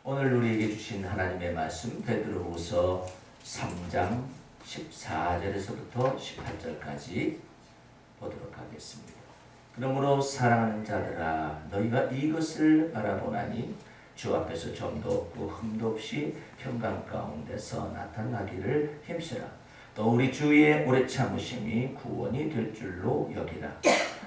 오늘 우리에게 주신 하나님의 말씀 베드로후서 3장 14절에서부터 18절까지 보도록 하겠습니다. 그러므로 사랑하는 자들아 너희가 이것을 바라보나니 주 앞에서 점도 없고 흠도 없이 평강 가운데서 나타나기를 힘쓰라. 또 우리 주의 오래 참으심이 구원이 될 줄로 여기라.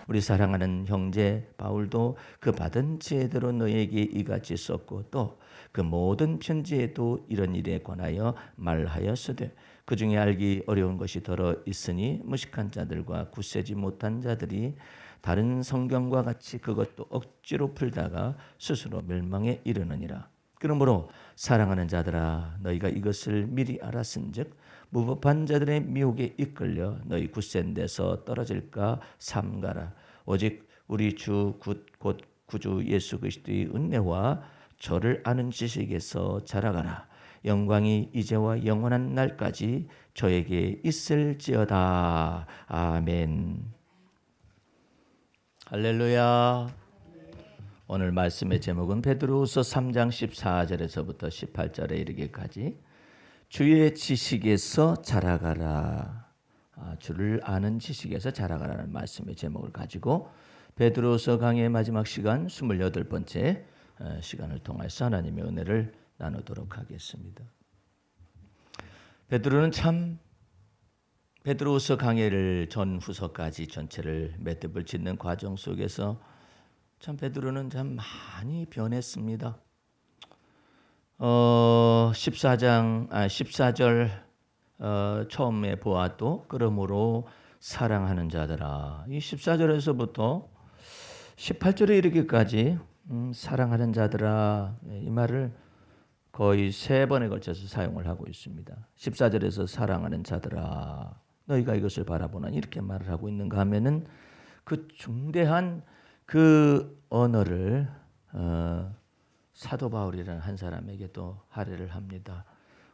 우리 사랑하는 형제 바울도 그 받은 지혜대로 너에게 이같이 썼고 또 그 모든 편지에도 이런 일에 관하여 말하였으되 그 중에 알기 어려운 것이 더러 있으니 무식한 자들과 굳세지 못한 자들이 다른 성경과 같이 그것도 억지로 풀다가 스스로 멸망에 이르느니라. 그러므로 사랑하는 자들아 너희가 이것을 미리 알았은즉 무법한 자들의 미혹에 이끌려 너희 굳센 데서 떨어질까 삼가라. 오직 우리 주 곧 구주 예수 그리스도의 은혜와 저를 아는 지식에서 자라가라. 영광이 이제와 영원한 날까지 저에게 있을지어다. 아멘. 할렐루야. 오늘 말씀의 제목은 베드로후서 3장 14절에서부터 18절에 이르기까지 주의 지식에서 자라가라. 주를 아는 지식에서 자라가라는 말씀의 제목을 가지고 베드로후서 강의의 마지막 시간 28번째 시간을 통해서 하나님의 은혜를 나누도록 하겠습니다. 베드로는 참 베드로후서 강해를 전후서까지 전체를 매듭을 짓는 과정 속에서 참 베드로는 참 많이 변했습니다. 14절 처음에 보아도 그러므로 사랑하는 자들아, 이 14절에서부터 18절에 이르기까지 사랑하는 자들아, 이 말을 거의 3번에 걸쳐서 사용을 하고 있습니다. 14절에서 사랑하는 자들아 너희가 이것을 바라보나니 이렇게 말을 하고 있는가 하면은 그 중대한 그 언어를 사도 바울이라는 한 사람에게 또 할애를 합니다.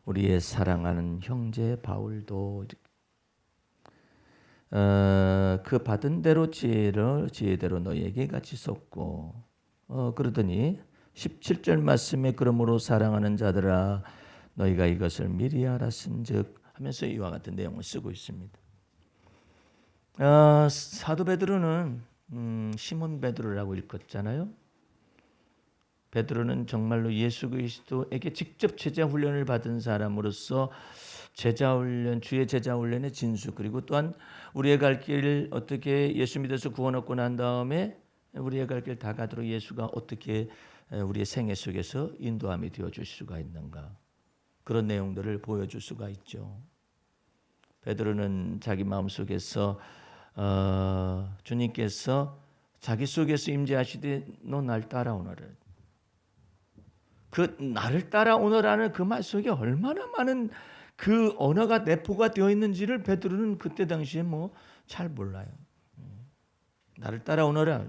우리의 사랑하는 형제 바울도 그 받은 대로 지혜대로 너희에게 같이 썼고 그러더니 17절 말씀에 그러므로 사랑하는 자들아 너희가 이것을 미리 알았은즉 하면서 이와 같은 내용을 쓰고 있습니다. 사도 베드로는 시몬 베드로라고 읽었잖아요. 베드로는 정말로 예수 그리스도에게 직접 제자 훈련을 받은 사람으로서 제자 훈련, 주의 제자 훈련의 진수, 그리고 또한 우리의 갈 길 어떻게 예수 믿어서 구원 얻고 난 다음에 우리의 갈 길 다 가도록 예수가 어떻게 우리의 생애 속에서 인도함이 되어줄 수가 있는가, 그런 내용들을 보여줄 수가 있죠. 베드로는 자기 마음속에서 주님께서 자기 속에서 임재하시되 너 날 따라오너라, 그 나를 따라오너라는 그 말 속에 얼마나 많은 그 언어가 내포가 되어 있는지를 베드로는 그때 당시에 잘 몰라요. 나를 따라오너라.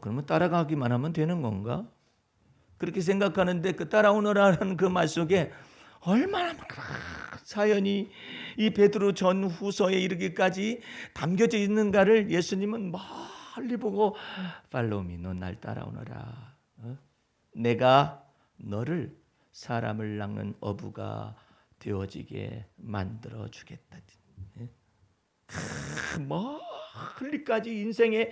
그러면 따라가기만 하면 되는 건가? 그렇게 생각하는데 그 따라오너라는 그 말 속에 얼마나 사연이 이 베드로 전후서에 이르기까지 담겨져 있는가를 예수님은 멀리 보고 팔로우 미, 너 날 따라오너라. 내가 너를 사람을 낚는 어부가 되어지게 만들어 주겠다. 멀리까지 인생의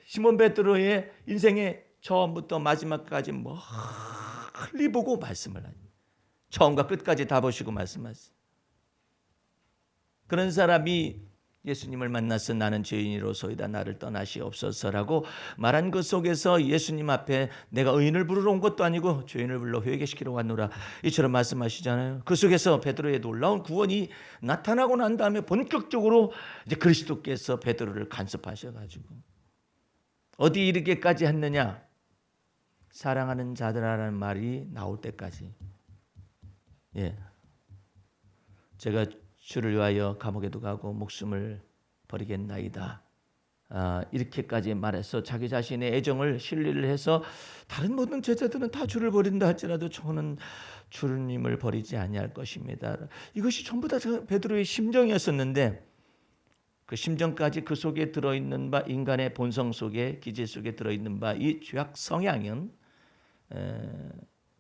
시몬 베드로의 인생의 처음부터 마지막까지 멀리 보고 말씀을 하니 처음과 끝까지 다 보시고 말씀하세요. 그런 사람이 예수님을 만나서 나는 죄인이로소이다 나를 떠나시옵소서라고 말한 것 속에서 예수님 앞에 내가 의인을 부르러 온 것도 아니고 죄인을 불러 회개시키러 왔노라 이처럼 말씀하시잖아요. 그 속에서 베드로의 놀라운 구원이 나타나고 난 다음에 본격적으로 이제 그리스도께서 베드로를 간섭하셔가지고 어디 이르기까지 했느냐, 사랑하는 자들아라는 말이 나올 때까지. 제가 주를 위하여 감옥에도 가고 목숨을 버리겠나이다. 이렇게까지 말해서 자기 자신의 애정을 신뢰를 해서 다른 모든 제자들은 다 주를 버린다 할지라도 저는 주님을 버리지 아니할 것입니다. 이것이 전부 다 베드로의 심정이었었는데 그 심정까지 그 속에 들어있는 바 인간의 본성 속에 기질 속에 들어있는 바 이 죄악 성향은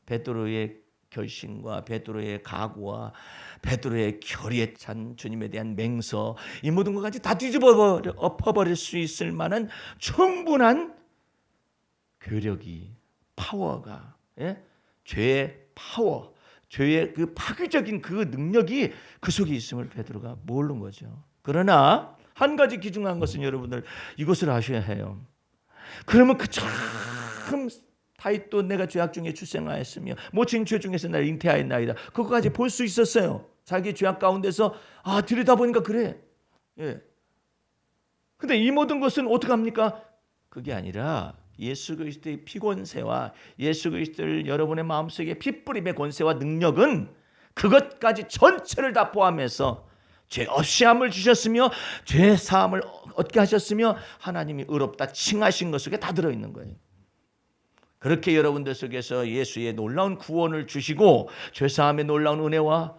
베드로의 결심과 베드로의 각오와 베드로의 결의에 찬 주님에 대한 맹서, 이 모든 것까지 다 엎어버릴 수 있을 만한 충분한 괴력이, 파워가, 죄의 파워, 죄의 그 파괴적인 그 능력이 그 속에 있음을 베드로가 모르는 거죠. 그러나 한 가지 기중한 것은 여러분들 이것을 아셔야 해요. 그러면 그 참 다윗도 내가 죄악 중에 출생하였으며 모친 죄 중에서 나를 잉태하였나이다. 그거까지 볼 수 있었어요. 자기 죄악 가운데서 들여다보니까 그래. 근데 이 모든 것은 어떻게 합니까? 그게 아니라 예수 그리스도의 피권세와 예수 그리스도를 여러분의 마음속에 핏뿌림의 권세와 능력은 그것까지 전체를 다 포함해서 죄 없이 함을 주셨으며 죄 사함을 얻게 하셨으며 하나님이 의롭다 칭하신 것 속에 다 들어있는 거예요. 그렇게 여러분들 속에서 예수의 놀라운 구원을 주시고 죄 사함의 놀라운 은혜와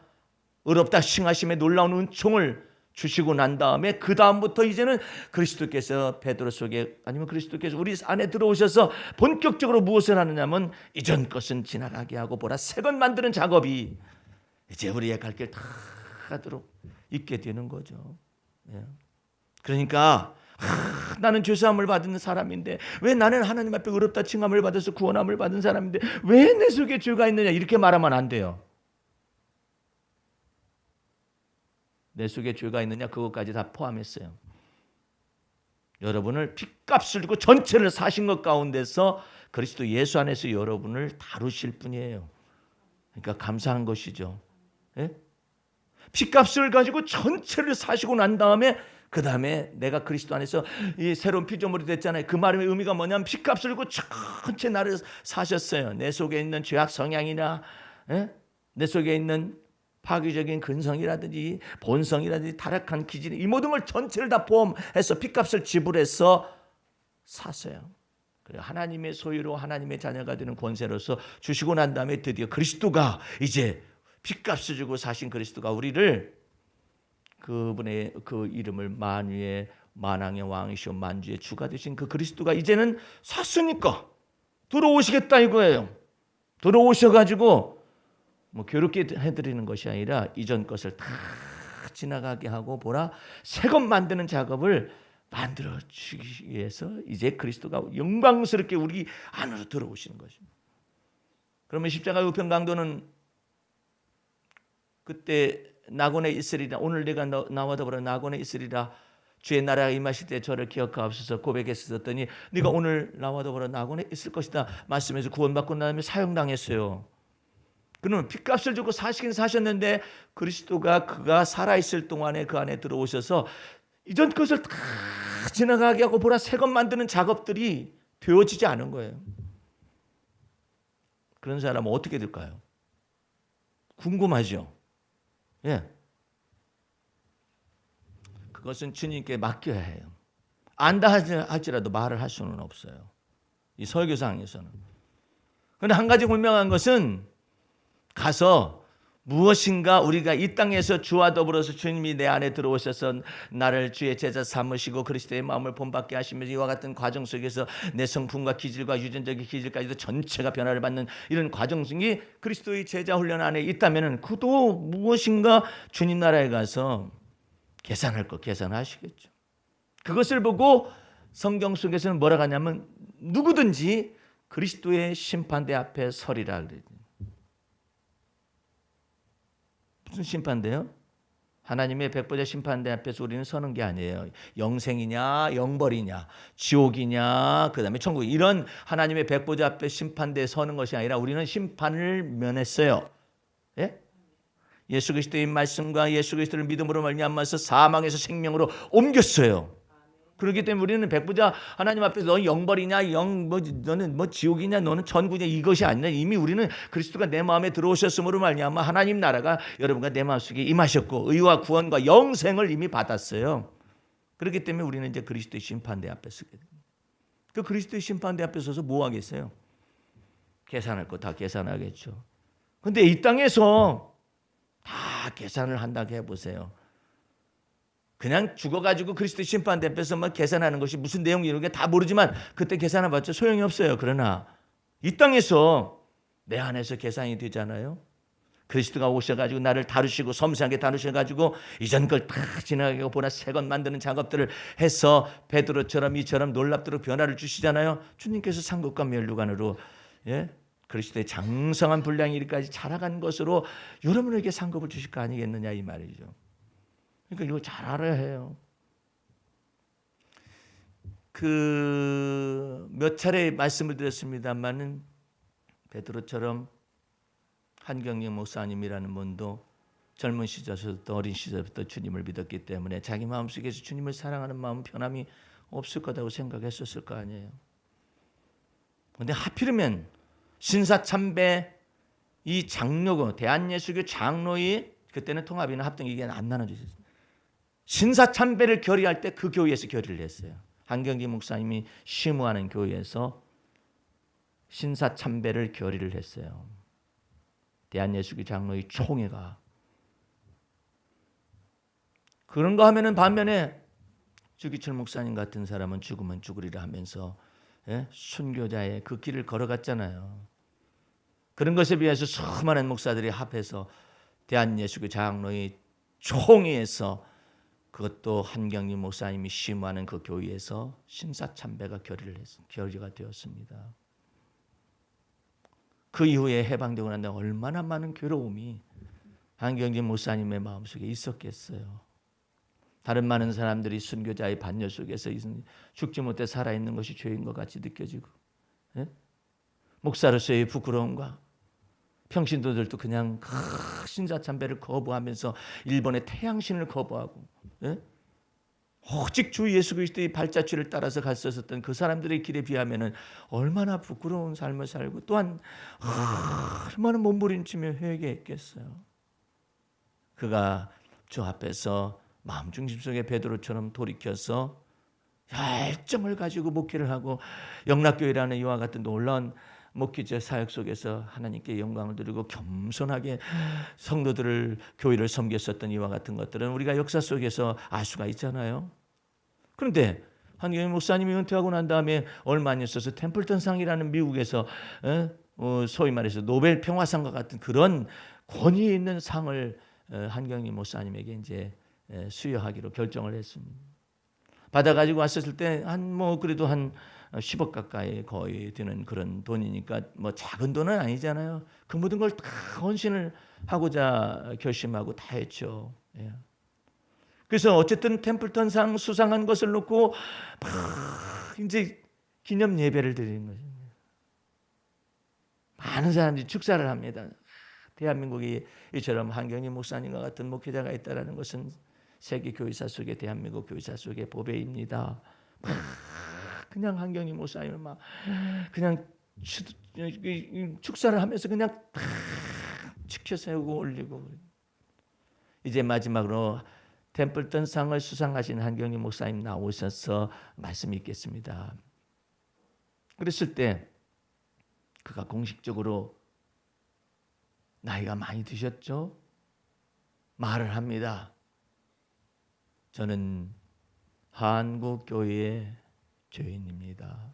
의롭다 칭하심의 놀라운 은총을 주시고 난 다음에 그 다음부터 이제는 그리스도께서 베드로 속에 아니면 그리스도께서 우리 안에 들어오셔서 본격적으로 무엇을 하느냐면 이전 것은 지나가게 하고 보라 새 것 만드는 작업이 이제 우리의 갈 길 다 가도록 있게 되는 거죠. 그러니까 나는 죄사함을 받은 사람인데 왜 나는 하나님 앞에 의롭다 칭함을 받아서 구원함을 받은 사람인데 왜 내 속에 죄가 있느냐 이렇게 말하면 안 돼요. 내 속에 죄가 있느냐 그것까지 다 포함했어요. 여러분을 핏값을 주고 전체를 사신 것 가운데서 그리스도 예수 안에서 여러분을 다루실 분이에요. 그러니까 감사한 것이죠. 핏값을 가지고 전체를 사시고 난 다음에 그 다음에 내가 그리스도 안에서 이 새로운 피조물이 됐잖아요. 그 말의 의미가 뭐냐면 핏값을 주고 전체 나를 사셨어요. 내 속에 있는 죄악 성향이나 내 속에 있는 파괴적인 근성이라든지 본성이라든지 타락한 기질 이 모든 걸 전체를 다 포함해서 핏값을 지불해서 샀어요. 그래 하나님의 소유로 하나님의 자녀가 되는 권세로서 주시고 난 다음에 드디어 그리스도가 이제 핏값을 주고 사신 그리스도가 우리를 그분의 그 이름을 만유의 만왕의 왕이시오 만주의 주가 되신 그 그리스도가 이제는 샀으니까 들어오시겠다 이거예요. 들어오셔가지고 뭐 괴롭게 해드리는 것이 아니라 이전 것을 다 지나가게 하고 보라 새 것 만드는 작업을 만들어 주기 위해서 이제 그리스도가 영광스럽게 우리 안으로 들어오시는 것입니다. 그러면 십자가 우편 강도는 그때 낙원에 있으리라 오늘 내가 나와도 보라 낙원에 있으리라 주의 나라가 임하실 때 저를 기억하옵소서 고백했었더니 네가 오늘 나와도 보라 낙원에 있을 것이다 말씀해서 구원받고 난 다음에 사형당했어요. 그러면 핏값을 주고 사시긴 사셨는데 그리스도가 그가 살아있을 동안에 그 안에 들어오셔서 이전 것을 다 지나가게 하고 보라 새 것 만드는 작업들이 되어지지 않은 거예요. 그런 사람은 어떻게 될까요? 궁금하죠? 그것은 주님께 맡겨야 해요. 안다 할지라도 말을 할 수는 없어요. 이 설교상에서는. 그런데 한 가지 분명한 것은 가서 무엇인가 우리가 이 땅에서 주와 더불어서 주님이 내 안에 들어오셔서 나를 주의 제자 삼으시고 그리스도의 마음을 본받게 하시면서 이와 같은 과정 속에서 내 성품과 기질과 유전적인 기질까지도 전체가 변화를 받는 이런 과정 중에 그리스도의 제자 훈련 안에 있다면 그도 무엇인가 주님 나라에 가서 계산할 거 계산하시겠죠. 그것을 보고 성경 속에서는 뭐라고 하냐면 누구든지 그리스도의 심판대 앞에 서리라 그래요. 무슨 심판대요? 하나님의 백보자 심판대 앞에서 우리는 서는 게 아니에요. 영생이냐 영벌이냐 지옥이냐 그 다음에 천국 이런 하나님의 백보자 앞에 심판대에 서는 것이 아니라 우리는 심판을 면했어요. 예수 그리스도의 말씀과 예수 그리스도를 믿음으로 말미암아서 사망에서 생명으로 옮겼어요. 그렇기 때문에 우리는 백보자 하나님 앞에서 너 영벌이냐 너는 지옥이냐 너는 천국이냐 이것이 아니라 이미 우리는 그리스도가 내 마음에 들어오셨으므로 말미암아 하나님 나라가 여러분과 내 마음속에 임하셨고 의와 구원과 영생을 이미 받았어요. 그렇기 때문에 우리는 이제 그리스도의 심판대 앞에 서게 됩니다. 그 그리스도의 심판대 앞에 서서 뭐 하겠어요? 계산할 거 다 계산하겠죠. 근데 이 땅에서 다 계산을 한다고 해보세요. 그냥 죽어가지고 그리스도의 심판대 앞에서만 계산하는 것이 무슨 내용이 이런 게 다 모르지만 그때 계산해봤자 소용이 없어요. 그러나 이 땅에서 내 안에서 계산이 되잖아요. 그리스도가 오셔가지고 나를 다루시고 섬세하게 다루셔가지고 이전 걸 다 지나가고 보나 새 것 만드는 작업들을 해서 베드로처럼 이처럼 놀랍도록 변화를 주시잖아요. 주님께서 상급과 멸류관으로 그리스도의 장성한 분량이 이르기까지 자라간 것으로 여러분에게 상급을 주실 거 아니겠느냐 이 말이죠. 그러니까 이거 잘 알아야 해요. 몇 차례 말씀을 드렸습니다만은 베드로처럼 한경영 목사님이라는 분도 젊은 시절부터 어린 시절부터 주님을 믿었기 때문에 자기 마음속에서 주님을 사랑하는 마음 변함이 없을 거라고 생각했었을 거 아니에요. 그런데 하필이면 신사참배 이 장로고 대한예수교 장로의 그때는 통합이나 합동 이게 안 나눠졌어요. 신사참배를 결의할 때 그 교회에서 결의를 했어요. 한경기 목사님이 심우하는 교회에서 신사참배를 결의를 했어요. 대한예수교 장로의 총회가. 그런 거 하면은 반면에 주기철 목사님 같은 사람은 죽으면 죽으리라 하면서 순교자의 그 길을 걸어갔잖아요. 그런 것에 비해서 수많은 목사들이 합해서 대한예수교 장로의 총회에서 그것도 한경림 목사님이 심우하는 그 교회에서 신사참배가 결의가 되었습니다. 그 이후에 해방되고 난 다음에 얼마나 많은 괴로움이 한경림 목사님의 마음속에 있었겠어요. 다른 많은 사람들이 순교자의 반열 속에서 죽지 못해 살아있는 것이 죄인 것 같이 느껴지고 목사로서의 부끄러움과 평신도들도 그냥 신사참배를 거부하면서 일본의 태양신을 거부하고 오직 주 예수 그리스도의 발자취를 따라서 갔었던 그 사람들의 길에 비하면 얼마나 부끄러운 삶을 살고 또한 얼마나 몸부림치며 회개했겠어요. 그가 주 앞에서 마음 중심 속에 베드로처럼 돌이켜서 열정을 가지고 목회를 하고 영락교회라는 이와 같은 놀라운 목회자 사역 속에서 하나님께 영광을 드리고 겸손하게 성도들을 교회를 섬겼었던 이와 같은 것들은 우리가 역사 속에서 알 수가 있잖아요. 그런데 한경희 목사님이 은퇴하고 난 다음에 얼마 안 있어서 템플턴상이라는 미국에서 소위 말해서 노벨 평화상과 같은 그런 권위 있는 상을 한경희 목사님에게 이제 수여하기로 결정을 했습니다. 받아가지고 왔었을 때 그래도 한 10억 가까이 거의 되는 그런 돈이니까 작은 돈은 아니잖아요. 그 모든 걸 다 헌신을 하고자 결심하고 다 했죠. 그래서 어쨌든 템플턴상 수상한 것을 놓고 이제 기념 예배를 드리는 거죠. 많은 사람들이 축사를 합니다. 대한민국이 이처럼 한경희 목사님과 같은 목회자가 있다는 것은 세계 교회사 속에 대한민국 교회사 속의 보배입니다. 그냥 한경희 목사님을 막 그냥 축사를 하면서 그냥 지켜 세우고 올리고 이제 마지막으로 템플턴상을 수상하신 한경희 목사님 나오셔서 말씀이 있겠습니다. 그랬을 때 그가 공식적으로 나이가 많이 드셨죠? 말을 합니다. 저는 한국교회의 죄인입니다.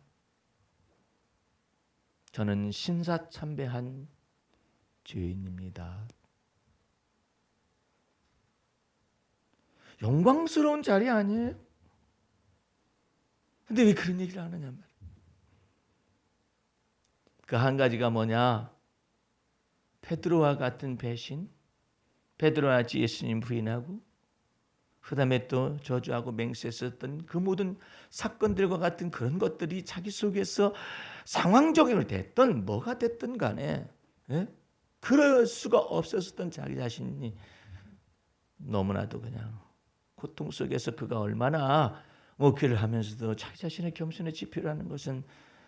저는 신사참배한 죄인입니다. 영광스러운 자리 아니에요? 근데 왜 그런 얘기를 하느냐 말이에요. 그 한 가지가 뭐냐? 베드로와 같은 배신, 베드로와 예수님 부인하고 그다음에 또 저주하고 맹세했었던 그 모든 사건들과 같은 그런 것들이 자기 속에서 상황적으로 됐든 뭐가 됐든 간에 그럴 수가 없었던 자기 자신이 너무나도 그냥 고통 속에서 그가 얼마나 목회를 하면서도 자기 자신의 겸손의 지표라는 것은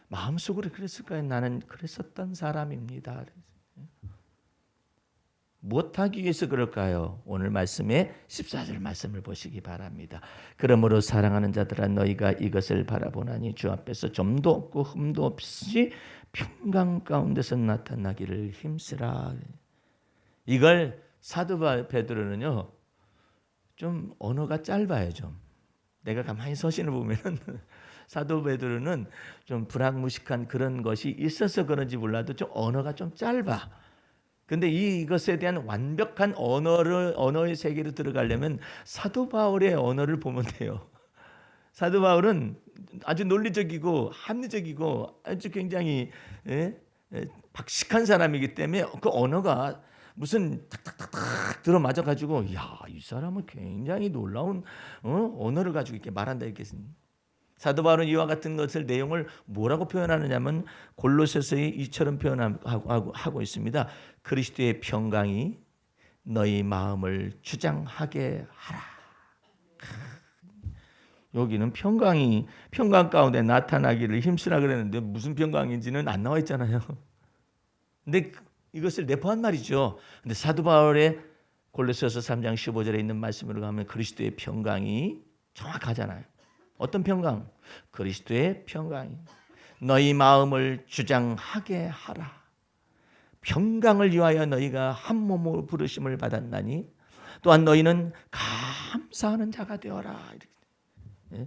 마음속으로 그랬을까요? 나는 그랬었던 사람입니다. 못하기 위해서 그럴까요? 오늘 말씀에 14절 말씀을 보시기 바랍니다. 그러므로 사랑하는 자들아 너희가 이것을 바라보나니 주 앞에서 점도 없고 흠도 없이 평강 가운데서 나타나기를 힘쓰라. 이걸 사도 베드로는요 좀 언어가 짧아요. 좀 내가 가만히 서신을 보면은 사도 베드로는 좀 불황무식한 그런 것이 있어서 그런지 몰라도 좀 언어가 좀 짧아. 근데 이것에 대한 완벽한 언어의 세계로 들어가려면 사도 바울의 언어를 보면 돼요. 사도 바울은 아주 논리적이고 합리적이고 아주 굉장히 박식한 사람이기 때문에 그 언어가 무슨 탁탁탁탁 들어맞아 가지고 이 사람은 굉장히 놀라운 언어를 가지고 이렇게 말한다 이렇게. 사도 바울은 이와 같은 것을 내용을 뭐라고 표현하느냐면 골로새서에 이처럼 표현하고 있습니다. 그리스도의 평강이 너희 마음을 주장하게 하라. 여기는 평강 가운데 나타나기를 힘쓰라 그랬는데 무슨 평강인지는 안 나와 있잖아요. 근데 이것을 내포한 말이죠. 근데 사도 바울의 골로새서 3장 15절에 있는 말씀으로 가면 그리스도의 평강이 정확하잖아요. 어떤 평강? 그리스도의 평강이 너희 마음을 주장하게 하라. 평강을 위하여 너희가 한 몸으로 부르심을 받았나니 또한 너희는 감사하는 자가 되어라. 이렇게.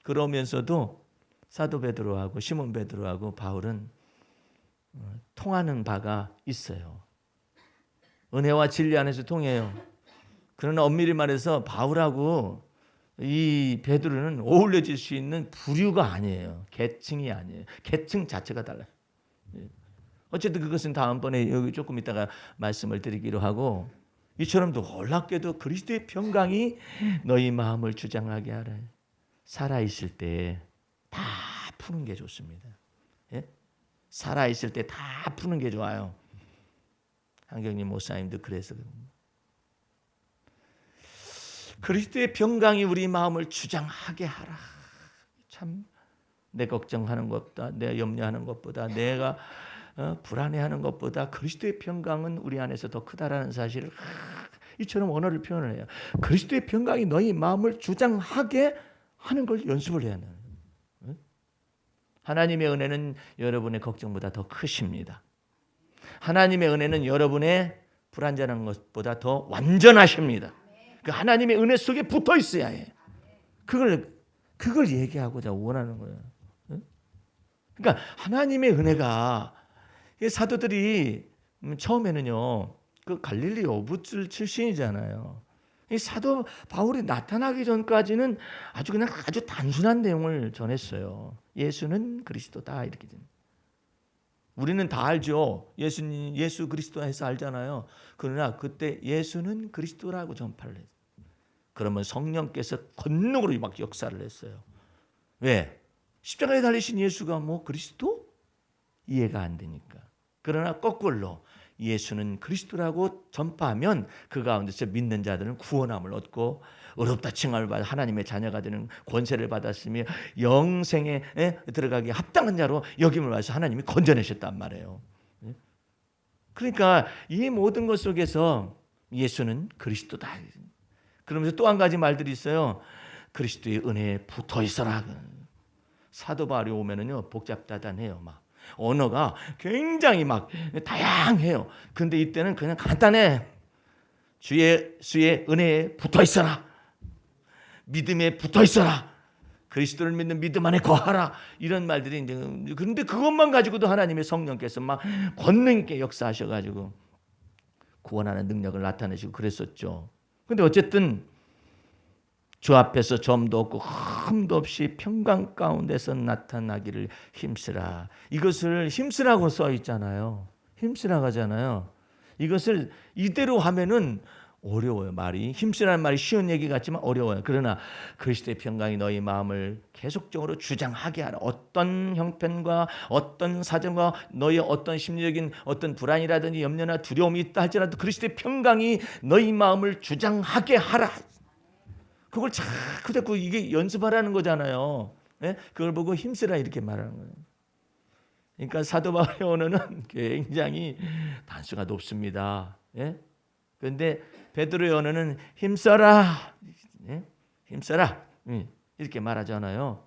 그러면서도 사도 베드로하고 시몬 베드로하고 바울은 통하는 바가 있어요. 은혜와 진리 안에서 통해요. 그러나 엄밀히 말해서 바울하고 이 베드로는 어울려질 수 있는 부류가 아니에요. 계층이 아니에요. 계층 자체가 달라요. 어쨌든 그것은 다음번에 여기 조금 이따가 말씀을 드리기로 하고 이처럼 놀랍게도 그리스도의 평강이 너희 마음을 주장하게 하라. 살아있을 때 다 푸는 게 좋습니다. 살아있을 때 다 푸는 게 좋아요. 한경림 목사님도 그래서 그리스도의 평강이 우리 마음을 주장하게 하라. 참 내 걱정하는 것보다 내 염려하는 것보다 내가 불안해하는 것보다 그리스도의 평강은 우리 안에서 더 크다라는 사실을 이처럼 언어를 표현을 해요. 그리스도의 평강이 너희 마음을 주장하게 하는 걸 연습을 해야 돼요. 하나님의 은혜는 여러분의 걱정보다 더 크십니다. 하나님의 은혜는 여러분의 불완전한 것보다 더 완전하십니다. 그 하나님의 은혜 속에 붙어 있어야 해요. 그걸 얘기하고자 원하는 거예요. 그러니까 하나님의 은혜가 사도들이 처음에는요 그 갈릴리 어부들 출신이잖아요. 이 사도 바울이 나타나기 전까지는 아주 단순한 내용을 전했어요. 예수는 그리스도다 이렇게. 우리는 다 알죠. 예수 그리스도 해서 알잖아요. 그러나 그때 예수는 그리스도라고 전파를 했어요. 그러면 성령께서 권능으로 막 역사를 했어요. 왜? 십자가에 달리신 예수가 뭐 그리스도? 이해가 안 되니까. 그러나 거꾸로 예수는 그리스도라고 전파하면 그 가운데서 믿는 자들은 구원함을 얻고 의롭다 칭함을 받아 하나님의 자녀가 되는 권세를 받았으며 영생에 들어가기에 합당한 자로 여김을 받아서 하나님이 건져내셨단 말이에요. 그러니까 이 모든 것 속에서 예수는 그리스도다. 그러면서 또 한 가지 말들이 있어요. 그리스도의 은혜에 붙어 있어라. 사도 바울이 오면은요 복잡다단해요. 막 언어가 굉장히 막 다양해요. 근데 이때는 그냥 간단해. 주의 은혜에 붙어 있어라. 믿음에 붙어 있어라. 그리스도를 믿는 믿음 안에 거하라. 이런 말들이 이제 그런데 그것만 가지고도 하나님의 성령께서 막 권능 있게 역사하셔 가지고 구원하는 능력을 나타내시고 그랬었죠. 근데 어쨌든 주 앞에서 점도 없고 흠도 없이 평강 가운데서 나타나기를 힘쓰라. 이것을 힘쓰라고 써 있잖아요. 힘쓰라고 하잖아요. 이것을 이대로 하면은 어려워요. 말이 힘쓰라는 말이 쉬운 얘기 같지만 어려워요. 그러나 그리스도의 평강이 너희 마음을 계속적으로 주장하게 하라. 어떤 형편과 어떤 사정과 너희 어떤 심리적인 어떤 불안이라든지 염려나 두려움이 있다 할지라도 그리스도의 평강이 너희 마음을 주장하게 하라. 그걸 자꾸 이게 연습하라는 거잖아요. 그걸 보고 힘쓰라 이렇게 말하는 거예요. 그러니까 사도 바울의 언어는 굉장히 단수가 높습니다. 그런데 베드로의 언어는 힘써라, 힘써라 이렇게 말하잖아요.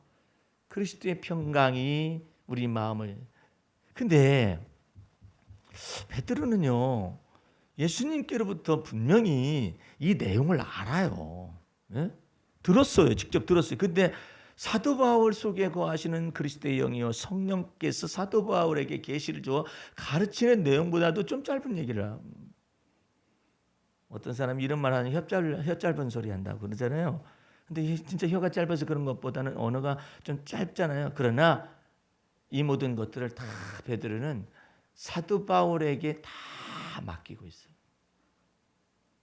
그리스도의 평강이 우리 마음을. 근데 베드로는요 예수님께로부터 분명히 이 내용을 알아요. 들었어요. 직접 들었어요. 근데 사도 바울 속에 거하시는 그리스도의 영이요 성령께서 사도 바울에게 계시를 주어 가르치는 내용보다도 좀 짧은 얘기를 합니다. 어떤 사람이 이런 말 하는 혀 짧은 소리 한다고 그러잖아요. 근데 진짜 혀가 짧아서 그런 것보다는 언어가 좀 짧잖아요. 그러나 이 모든 것들을 다 베드로는 사도 바울에게 다 맡기고 있어요.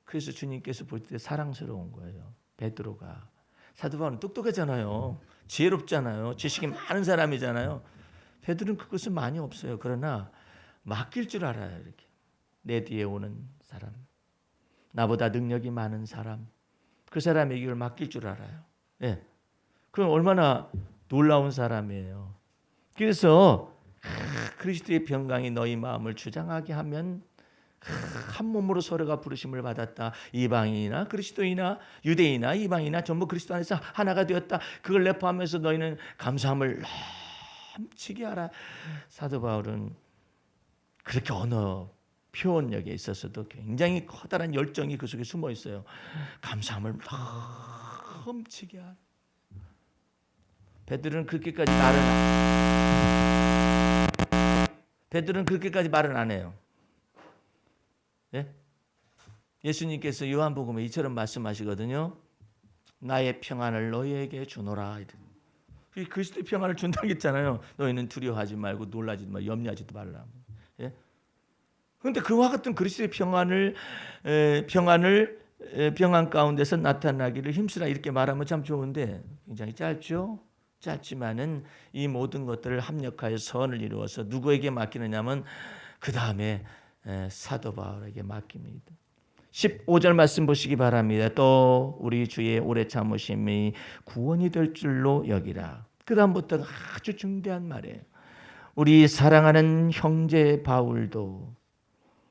그래서 주님께서 볼 때 사랑스러운 거예요. 베드로가. 사도 바울은 똑똑하잖아요. 지혜롭잖아요. 지식이 많은 사람이잖아요. 베드로는 그것은 많이 없어요. 그러나 맡길 줄 알아요. 이렇게 내 뒤에 오는 사람, 나보다 능력이 많은 사람, 그 사람에게 이걸 맡길 줄 알아요. 예. 그럼 얼마나 놀라운 사람이에요. 그래서 그리스도의 평강이 너희 마음을 주장하게 하면 한 몸으로 서로가 부르심을 받았다. 이방인이나 그리스도이나 유대인이나 이방인이나 전부 그리스도 안에서 하나가 되었다. 그걸 내포하면서 너희는 감사함을 넘치게 하라. 사도 바울은 그렇게 언어 표현력에 있어서도 굉장히 커다란 열정이 그 속에 숨어 있어요. 감사함을 넘치게 하라. 베드로는 그렇게까지 말은 안 해요. 예? 예수님께서 요한복음에 이처럼 말씀하시거든요. 나의 평안을 너희에게 주노라. 그리스도의 평안을 준다고 했잖아요. 너희는 두려워하지 말고 놀라지도 말고 염려하지도 말라. 예? 그런데 그와 같은 그리스도의 평안 가운데서 나타나기를 힘쓰라 이렇게 말하면 참 좋은데 굉장히 짧죠. 짧지만은 이 모든 것들을 합력하여 선을 이루어서 누구에게 맡기느냐면 그 다음에 사도 바울에게 맡깁니다. 15절 말씀 보시기 바랍니다. 또 우리 주의 오래 참으심이 구원이 될 줄로 여기라. 그 다음부터 아주 중대한 말이에요. 우리 사랑하는 형제 바울도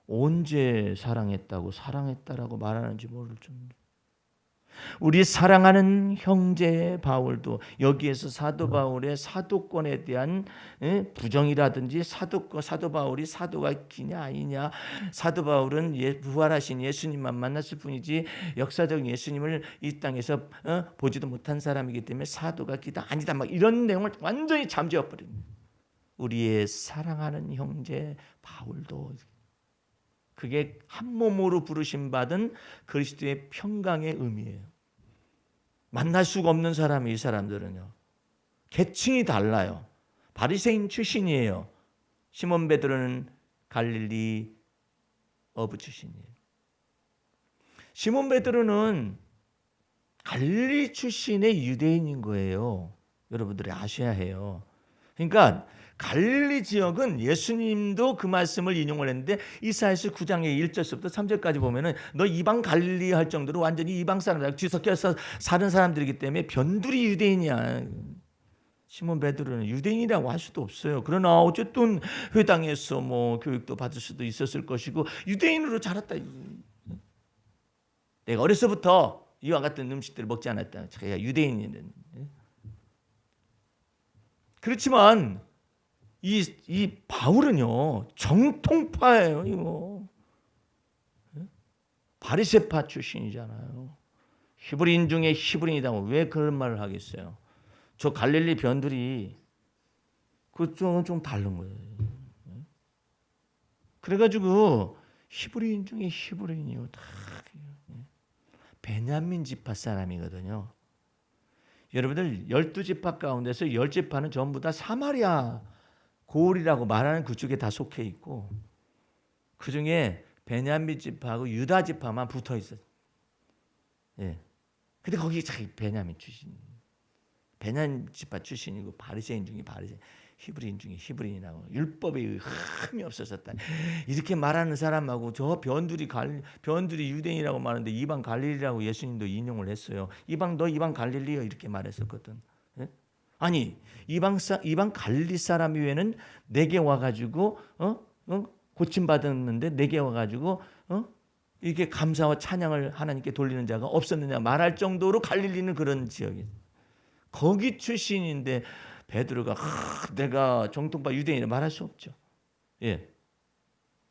언제 사랑했다라고 말하는지 모를 정도. 우리 사랑하는 형제 바울도 여기에서 사도 바울의 사도권에 대한 부정이라든지 사도 바울이 사도가 기냐 아니냐, 사도 바울은 부활하신 예수님만 만났을 뿐이지 역사적 예수님을 이 땅에서 보지도 못한 사람이기 때문에 사도가 기다 아니다 막 이런 내용을 완전히 잠재워버립니다. 우리의 사랑하는 형제 바울도 그게 한 몸으로 부르심 받은 그리스도의 평강의 의미예요. 만날 수가 없는 사람이 이 사람들은요. 계층이 달라요. 바리새인 출신이에요. 시몬 베드로는 갈릴리 어부 출신이에요. 시몬 베드로는 갈릴리 출신의 유대인인 거예요. 여러분들이 아셔야 해요. 그러니까 갈릴리 지역은 예수님도 그 말씀을 인용을 했는데 이사야서 9장의 1절부터 3절까지 보면은 너 이방 갈릴리 할 정도로 완전히 이방 사람들 뒤섞여서 사는 사람들이기 때문에 변두리 유대인이야. 시몬 베드로는 유대인이라고 할 수도 없어요. 그러나 어쨌든 회당에서 뭐 교육도 받을 수도 있었을 것이고 유대인으로 자랐다. 내가 어려서부터 이와 같은 음식들을 먹지 않았다. 자기가 유대인인데. 그렇지만 이 바울은요 정통파예요. 이거 바리새파 출신이잖아요. 히브리인 중에 히브리인이라고 왜 그런 말을 하겠어요? 저 갈릴리 변들이 그쪽은 좀 다른 거예요. 그래가지고 히브리인 중에 히브리인이요. 다 베냐민 지파 사람이거든요. 여러분들 12지파 가운데서 10지파는 전부 다 사마리아 고을이라고 말하는 그쪽에 다 속해 있고 그중에 베냐민 지파하고 유다 지파만 붙어 있어요. 예. 근데 거기 자기 베냐민 출신, 베냐민 지파 출신이고 바리새인 중에 바리새인, 히브리인 중에 히브리인이라고 율법에 흠이 없었다. 이렇게 말하는 사람하고 저 변두리 유대인이라고 말하는데 이방 갈릴리라고 예수님도 인용을 했어요. 너 이방 갈릴리요 이렇게 말했었거든. 예? 아니 이방 갈릴리 사람 외에는 내게 와가지고 고침 받았는데 내게 와가지고 이게 감사와 찬양을 하나님께 돌리는 자가 없었느냐 말할 정도로 갈릴리는 그런 지역이에요. 거기 출신인데 베드로가 내가 정통파 유대인을 말할 수 없죠. 예.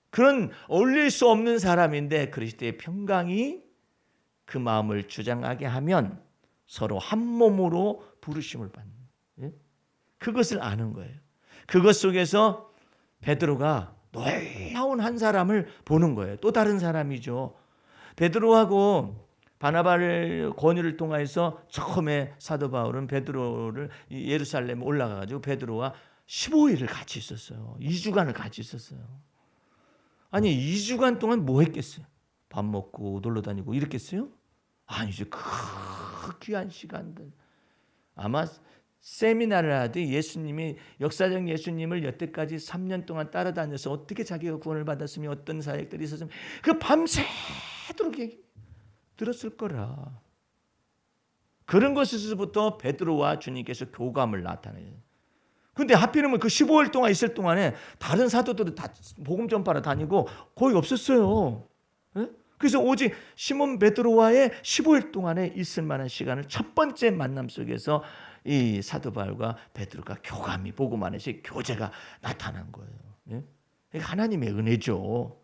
그런 어울릴 수 없는 사람인데 그리스도의 평강이 그 마음을 주장하게 하면 서로 한 몸으로 부르심을 받는, 예? 그것을 아는 거예요. 그것 속에서 베드로가 놀라운 한 사람을 보는 거예요. 또 다른 사람이죠. 베드로하고 바나바를 권유를 통해서 처음에 사도 바울은 베드로를 예루살렘에 올라가가지고 베드로와 15일을 같이 있었어요. 2주간을 같이 있었어요. 아니 2주간 동안 뭐 했겠어요? 밥 먹고 놀러 다니고 이랬겠어요? 아니죠. 그 귀한 시간들. 아마 세미나를 하듯 예수님이 역사적 예수님을 여태까지 3년 동안 따라다녀서 어떻게 자기가 구원을 받았으며 어떤 사역들이 있었으면 그 밤새도록 얘기 들었을 거라. 그런 것에서부터 베드로와 주님께서 교감을 나타내요. 근데 하필이면 그 15일 동안 있을 동안에 다른 사도들은 다 복음 전파로 다니고 거의 없었어요. 예? 그래서 오직 시몬 베드로와의 15일 동안에 있을 만한 시간을 첫 번째 만남 속에서 이 사도 바울과 베드로가 교감이 복음 안에서 교제가 나타난 거예요. 예? 하나님의 은혜죠.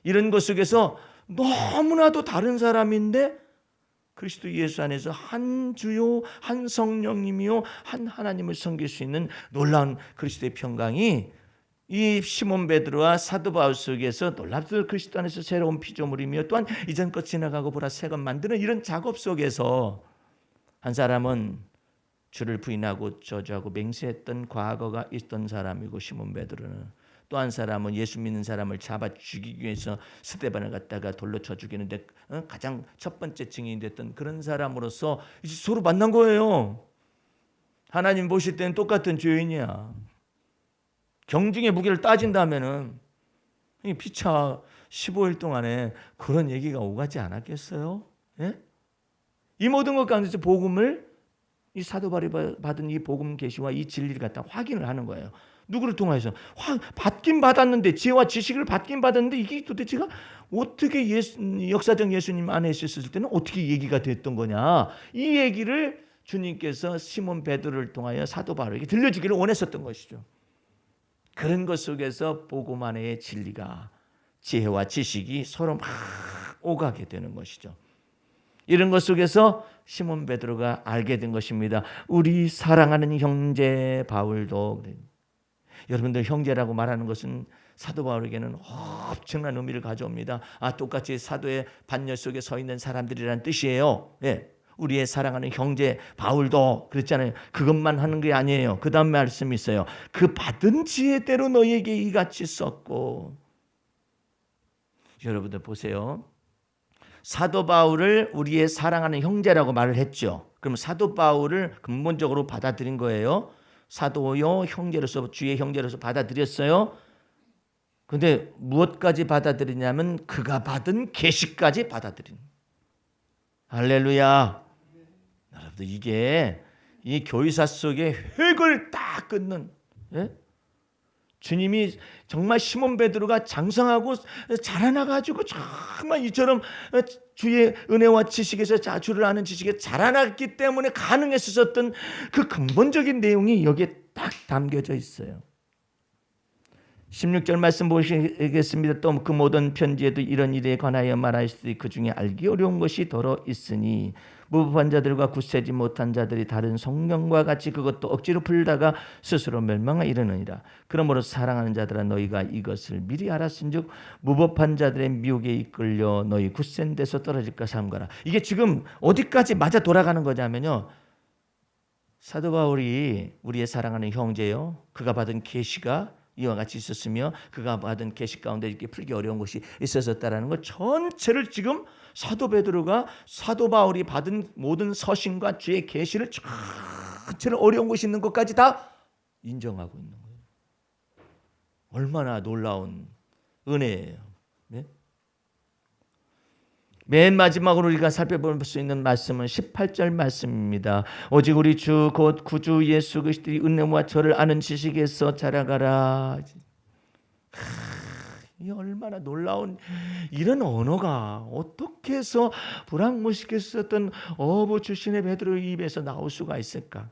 이런 것 속에서 너무나도 다른 사람인데 그리스도 예수 안에서 한 주요 한 성령님이요 한 하나님을 섬길 수 있는 놀라운 그리스도의 평강이 이 시몬 베드로와 사도 바울 속에서 놀랍도록 그리스도 안에서 새로운 피조물이며 또한 이전 것 지나가고 보라 새 것 만드는 이런 작업 속에서 한 사람은 주를 부인하고 저주하고 맹세했던 과거가 있던 사람이고 시몬 베드로는 또 한 사람은 예수 믿는 사람을 잡아 죽이기 위해서 스데반을 갖다가 돌로 쳐 죽이는데 가장 첫 번째 증인이 됐던 그런 사람으로서 이제 서로 만난 거예요. 하나님 보실 때는 똑같은 죄인이야. 경중의 무게를 따진다면은 피차 15일 동안에 그런 얘기가 오가지 않았겠어요? 예? 이 모든 것 가운데서 복음을 이 사도 바울이 받은 이 복음 계시와 이 진리를 갖다 확인을 하는 거예요. 누구를 통해서 받긴 받았는데 지혜와 지식을 받긴 받았는데 이게 도대체가 어떻게 역사적 예수님 안에 있었을 때는 어떻게 얘기가 됐던 거냐 이 얘기를 주님께서 시몬 베드로를 통하여 사도 바울에게 들려주기를 원했었던 것이죠. 그런 것 속에서 복음 안에의 진리가 지혜와 지식이 서로 막 오가게 되는 것이죠. 이런 것 속에서 시몬 베드로가 알게 된 것입니다. 우리 사랑하는 형제 바울도 여러분들 형제라고 말하는 것은 사도 바울에게는 엄청난 의미를 가져옵니다. 똑같이 사도의 반열 속에 서 있는 사람들이라는 뜻이에요. 예. 우리의 사랑하는 형제 바울도 그랬잖아요. 그것만 하는 게 아니에요. 그 다음 말씀이 있어요. 그 받은 지혜대로 너희에게 이같이 썼고. 여러분들 보세요. 사도 바울을 우리의 사랑하는 형제라고 말을 했죠. 그럼 사도 바울을 근본적으로 받아들인 거예요. 사도요 형제로서 주의 형제로서 받아들였어요. 근데 무엇까지 받아들이냐면 그가 받은 계시까지 받아들인. 할렐루야. 여러분들 이게 이 교회사 속에 획을 딱 끊는, 예? 주님이 정말 시몬 베드로가 장성하고 자라나가지고 정말 이처럼 주의 은혜와 지식에서 주를 아는 지식에 자라났기 때문에 가능했었던 그 근본적인 내용이 여기에 딱 담겨져 있어요. 16절 말씀 보시겠습니다. 또 그 모든 편지에도 이런 일에 관하여 말하시되 그 중에 알기 어려운 것이 더러 있으니 무법한 자들과 굳세지 못한 자들이 다른 성경과 같이 그것도 억지로 풀다가 스스로 멸망에 이르느니라. 그러므로 사랑하는 자들아 너희가 이것을 미리 알았은즉 무법한 자들의 미혹에 이끌려 너희 굳센 데서 떨어질까 삼가라. 이게 지금 어디까지 맞아 돌아가는 거냐면요. 사도 바울이 우리의 사랑하는 형제요. 그가 받은 계시가 이와 같이 있었으며 그가 받은 계시 가운데 이렇게 풀기 어려운 것이 있었다라는 것 전체를 지금 사도 베드로가 사도 바울이 받은 모든 서신과 주의 계시를 전체를 어려운 것이 있는 것까지 다 인정하고 있는 거예요. 얼마나 놀라운 은혜예요. 네? 맨 마지막으로 우리가 살펴볼 수 있는 말씀은 18절 말씀입니다. 오직 우리 주 곧 구주 예수 그리스도의 은혜와 저를 아는 지식에서 자라가라. 이 얼마나 놀라운 이런 언어가 어떻게 해서 불황무식에 썼던 어부 출신의 베드로 입에서 나올 수가 있을까?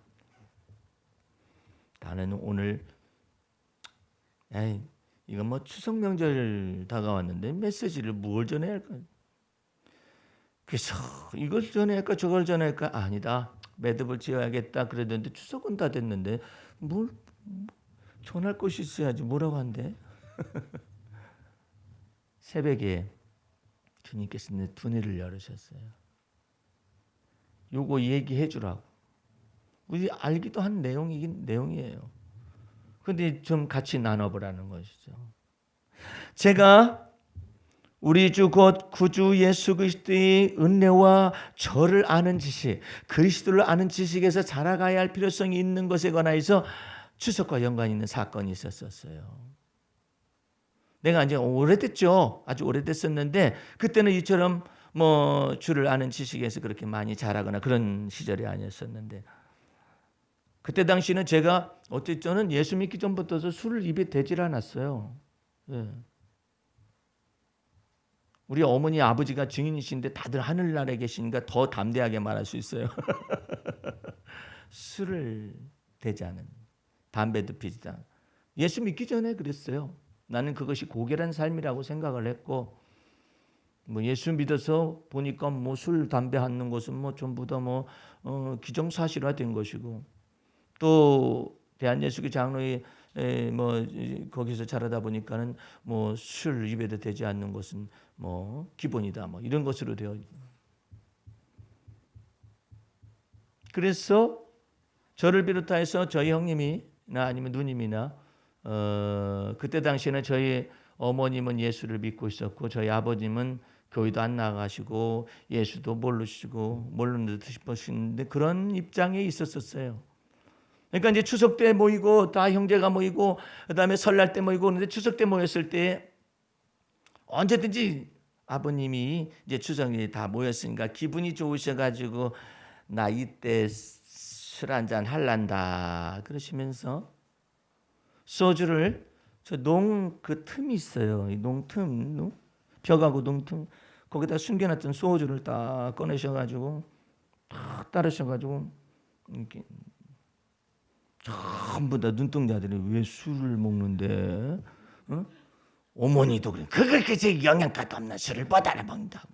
나는 오늘 이건 추석 명절 다가왔는데 메시지를 뭘 전해야 할까? 그래서 이걸 전해할까 저걸 전해할까 아니다. 매듭을 지어야겠다 그랬는데 추석은 다 됐는데 뭘 전할 것이 있어야지 뭐라고 한대. 새벽에 주님께서 내 두뇌를 열으셨어요. 요거 얘기해 주라고. 우리 알기도 한 내용이긴 내용이에요. 근데 좀 같이 나눠보라는 것이죠. 제가 우리 주 곧 구주 예수 그리스도의 은혜와 저를 아는 지식, 그리스도를 아는 지식에서 자라가야 할 필요성이 있는 것에 관하여서 추석과 연관 있는 사건이 있었어요. 내가 이제 오래됐죠. 아주 오래됐었는데 그때는 이처럼 뭐 주를 아는 지식에서 그렇게 많이 자라거나 그런 시절이 아니었었는데 그때 당시는 제가 어쨌든 예수 믿기 전부터 술을 입에 대질 않았어요. 예. 우리 어머니 아버지가 증인이신데 다들 하늘나라에 계시니까 더 담대하게 말할 수 있어요. 술을 대지 않은, 담배도 피지 않은. 예수 믿기 전에 그랬어요. 나는 그것이 고결한 삶이라고 생각을 했고, 뭐 예수 믿어서 보니까 뭐 술, 담배 하는 것은 뭐 전부 다 뭐 기정사실화된 것이고, 또 대한예수교 장로의 뭐 거기서 자라다 보니까는 뭐 술 입에도 대지 않는 것은 뭐 기본이다 뭐 이런 것으로 되어. 그래서 저를 비롯해서 저희 형님이나 아니면 누님이나 그때 당시에는 저희 어머님은 예수를 믿고 있었고 저희 아버님은 교회도 안 나가시고 예수도 모르시고 모르는 듯 싶으시는데 그런 입장에 있었어요. 그러니까 이제 추석 때 모이고 다 형제가 모이고 그다음에 설날 때 모이고 그런데 추석 때 모였을 때 언제든지 아버님이 이제 추석이 다 모였으니까 기분이 좋으셔가지고 나 이때 술 한잔 할란다 그러시면서 소주를 저 농 그 틈이 있어요. 이 농틈 벽하고 농틈 거기다 숨겨놨던 소주를 딱 꺼내셔가지고 딱 따르셔가지고 이렇게 전부 다 눈동자들이 왜 술을 먹는데? 어? 어머니도 그래. 그렇게 영양가도 없는 술을 뻗어라 먹는다.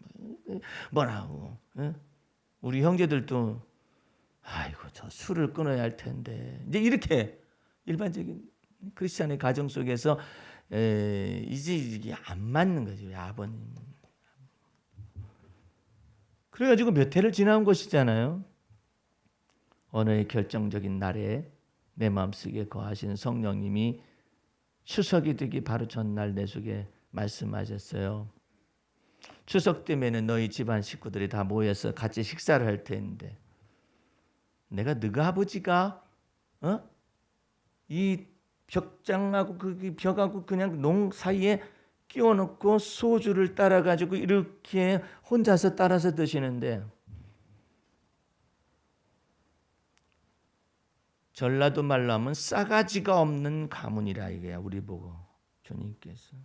뭐라고? 어? 우리 형제들도 아이고 저 술을 끊어야 할 텐데. 이제 이렇게 일반적인 크리스찬의 가정 속에서 이제 이게 안 맞는 거죠. 아버님. 그래가지고 몇 해를 지나온 것이잖아요. 어느 결정적인 날에 내 마음속에 거하시는 성령님이 추석이 되기 바로 전날 내 속에 말씀하셨어요. 추석 때문에는 너희 집안 식구들이 다 모여서 같이 식사를 할 텐데 내가 너가 아버지가 이 벽장하고 그 벽하고 그냥 농 사이에 끼워놓고 소주를 따라가지고 이렇게 혼자서 따라서 드시는데 전라도 말로 하면 싸가지가 없는 가문이라 이거야. 우리 보고 주님께서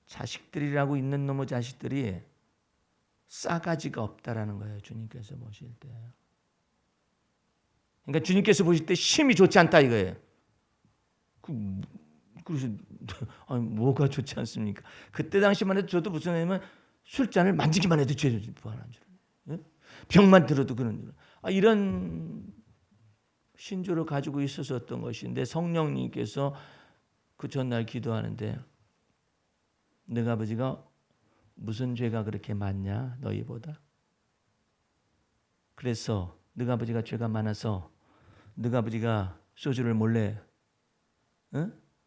자식들이라고 있는 놈의 자식들이 싸가지가 없다라는 거예요. 주님께서 보실 때. 그러니까 주님께서 보실 때 심이 좋지 않다 이거예요. 그래서 아니, 뭐가 좋지 않습니까? 그때 당시만 해도 저도 무슨 얘기냐면 술잔을 만지기만 해도 죄를 부활한 줄. 병만 들어도 그런 줄. 이런 신조를 가지고 있었던 것인데 성령님께서 그 전날 기도하는데 너희 아버지가 무슨 죄가 그렇게 많냐 너희보다. 그래서 너희 아버지가 죄가 많아서 너희 아버지가 소주를 몰래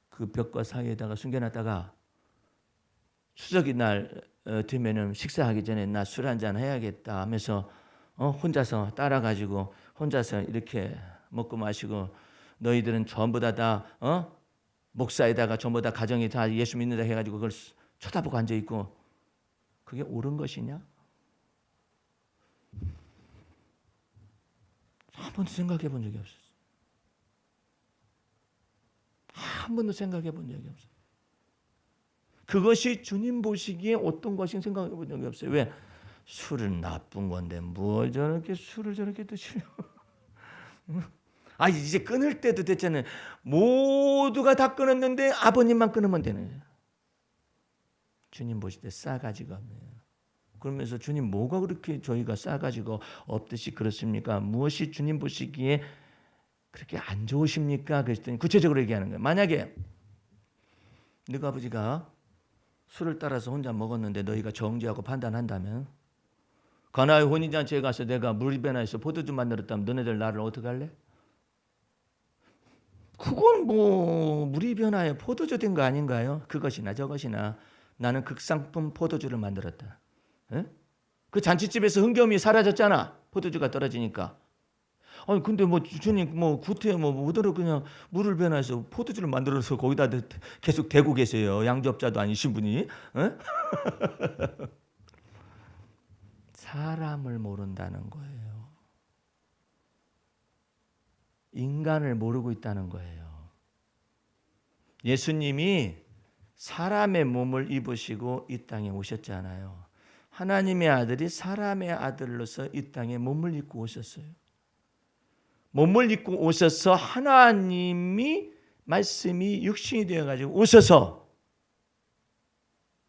그 벽과 사이에다가 숨겨놨다가 추석이 날 되면은 식사하기 전에 나 술 한잔 해야겠다 하면서 혼자서 따라가지고 혼자서 이렇게 먹고 마시고 너희들은 전부 다 목사에다가 전부 다 가정이 다 예수 믿는다 해가지고 그걸 쳐다보고 앉아 있고 그게 옳은 것이냐? 한 번도 생각해 본 적이 없었어. 한 번도 생각해 본 적이 없어요. 그것이 주님 보시기에 어떤 것인가 생각해 본 적이 없어요. 왜? 술은 나쁜 건데 뭘 저렇게 술을 저렇게 드시려고. 이제 끊을 때도 됐잖아요. 모두가 다 끊었는데 아버님만 끊으면 되는 거예요. 주님 보실 때 싸가지가 없네요. 그러면서 주님 뭐가 그렇게 저희가 싸가지고 없듯이 그렇습니까? 무엇이 주님 보시기에 그렇게 안 좋으십니까? 그랬더니 구체적으로 얘기하는 거예요. 만약에 너희 아버지가 술을 따라서 혼자 먹었는데 너희가 정죄하고 판단한다면 가나의 혼인잔치에 가서 내가 무리배나에서 포도주 만들었다면 너네들 나를 어떻게 할래? 그건 뭐 무리변화에 포도주 된 거 아닌가요? 그것이나 저것이나 나는 극상품 포도주를 만들었다. 에? 그 잔치집에서 흥겨움이 사라졌잖아. 포도주가 떨어지니까. 아니 근데 뭐 주님 뭐 구태에 뭐 뭐더러 그냥 물을 변화해서 포도주를 만들어서 거기다 계속 대고 계세요. 양접자도 아니신 분이. 에? 사람을 모른다는 거예요. 인간을 모르고 있다는 거예요. 예수님이 사람의 몸을 입으시고 이 땅에 오셨잖아요. 하나님의 아들이 사람의 아들로서 이 땅에 몸을 입고 오셨어요. 몸을 입고 오셔서 하나님이 말씀이 육신이 되어가지고 오셔서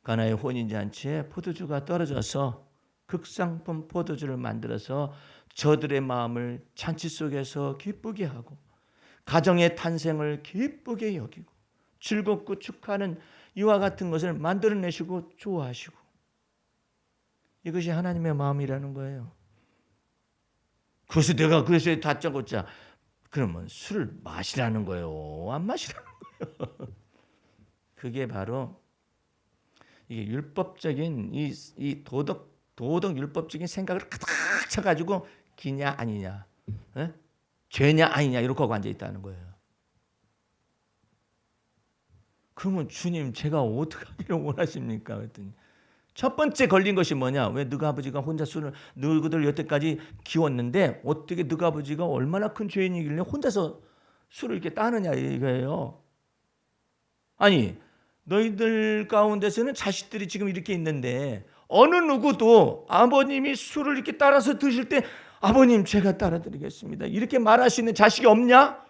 가나의 혼인잔치에 포도주가 떨어져서 극상품 포도주를 만들어서 저들의 마음을 잔치 속에서 기쁘게 하고 가정의 탄생을 기쁘게 여기고 즐겁고 축하하는 이와 같은 것을 만들어내시고 좋아하시고 이것이 하나님의 마음이라는 거예요. 그래서 내가 그래서 다짜고짜 그러면 술을 마시라는 거예요? 안 마시라는 거예요? 그게 바로 이게 율법적인 이 도덕 율법적인 생각을 가득 차가지고 기냐 아니냐, 에? 죄냐 아니냐 이렇게 하고 앉아 있다는 거예요. 그러면 주님 제가 어떻게 하기를 원하십니까? 그랬더니 첫 번째 걸린 것이 뭐냐? 왜 너희 아버지가 혼자 술을 너희들 여태까지 키웠는데 어떻게 너희 아버지가 얼마나 큰 죄인이길래 혼자서 술을 이렇게 따느냐 이거예요. 아니 너희들 가운데서는 자식들이 지금 이렇게 있는데 어느 누구도 아버님이 술을 이렇게 따라서 드실 때 아버님 제가 따라드리겠습니다 이렇게 말할 수 있는 자식이 없냐?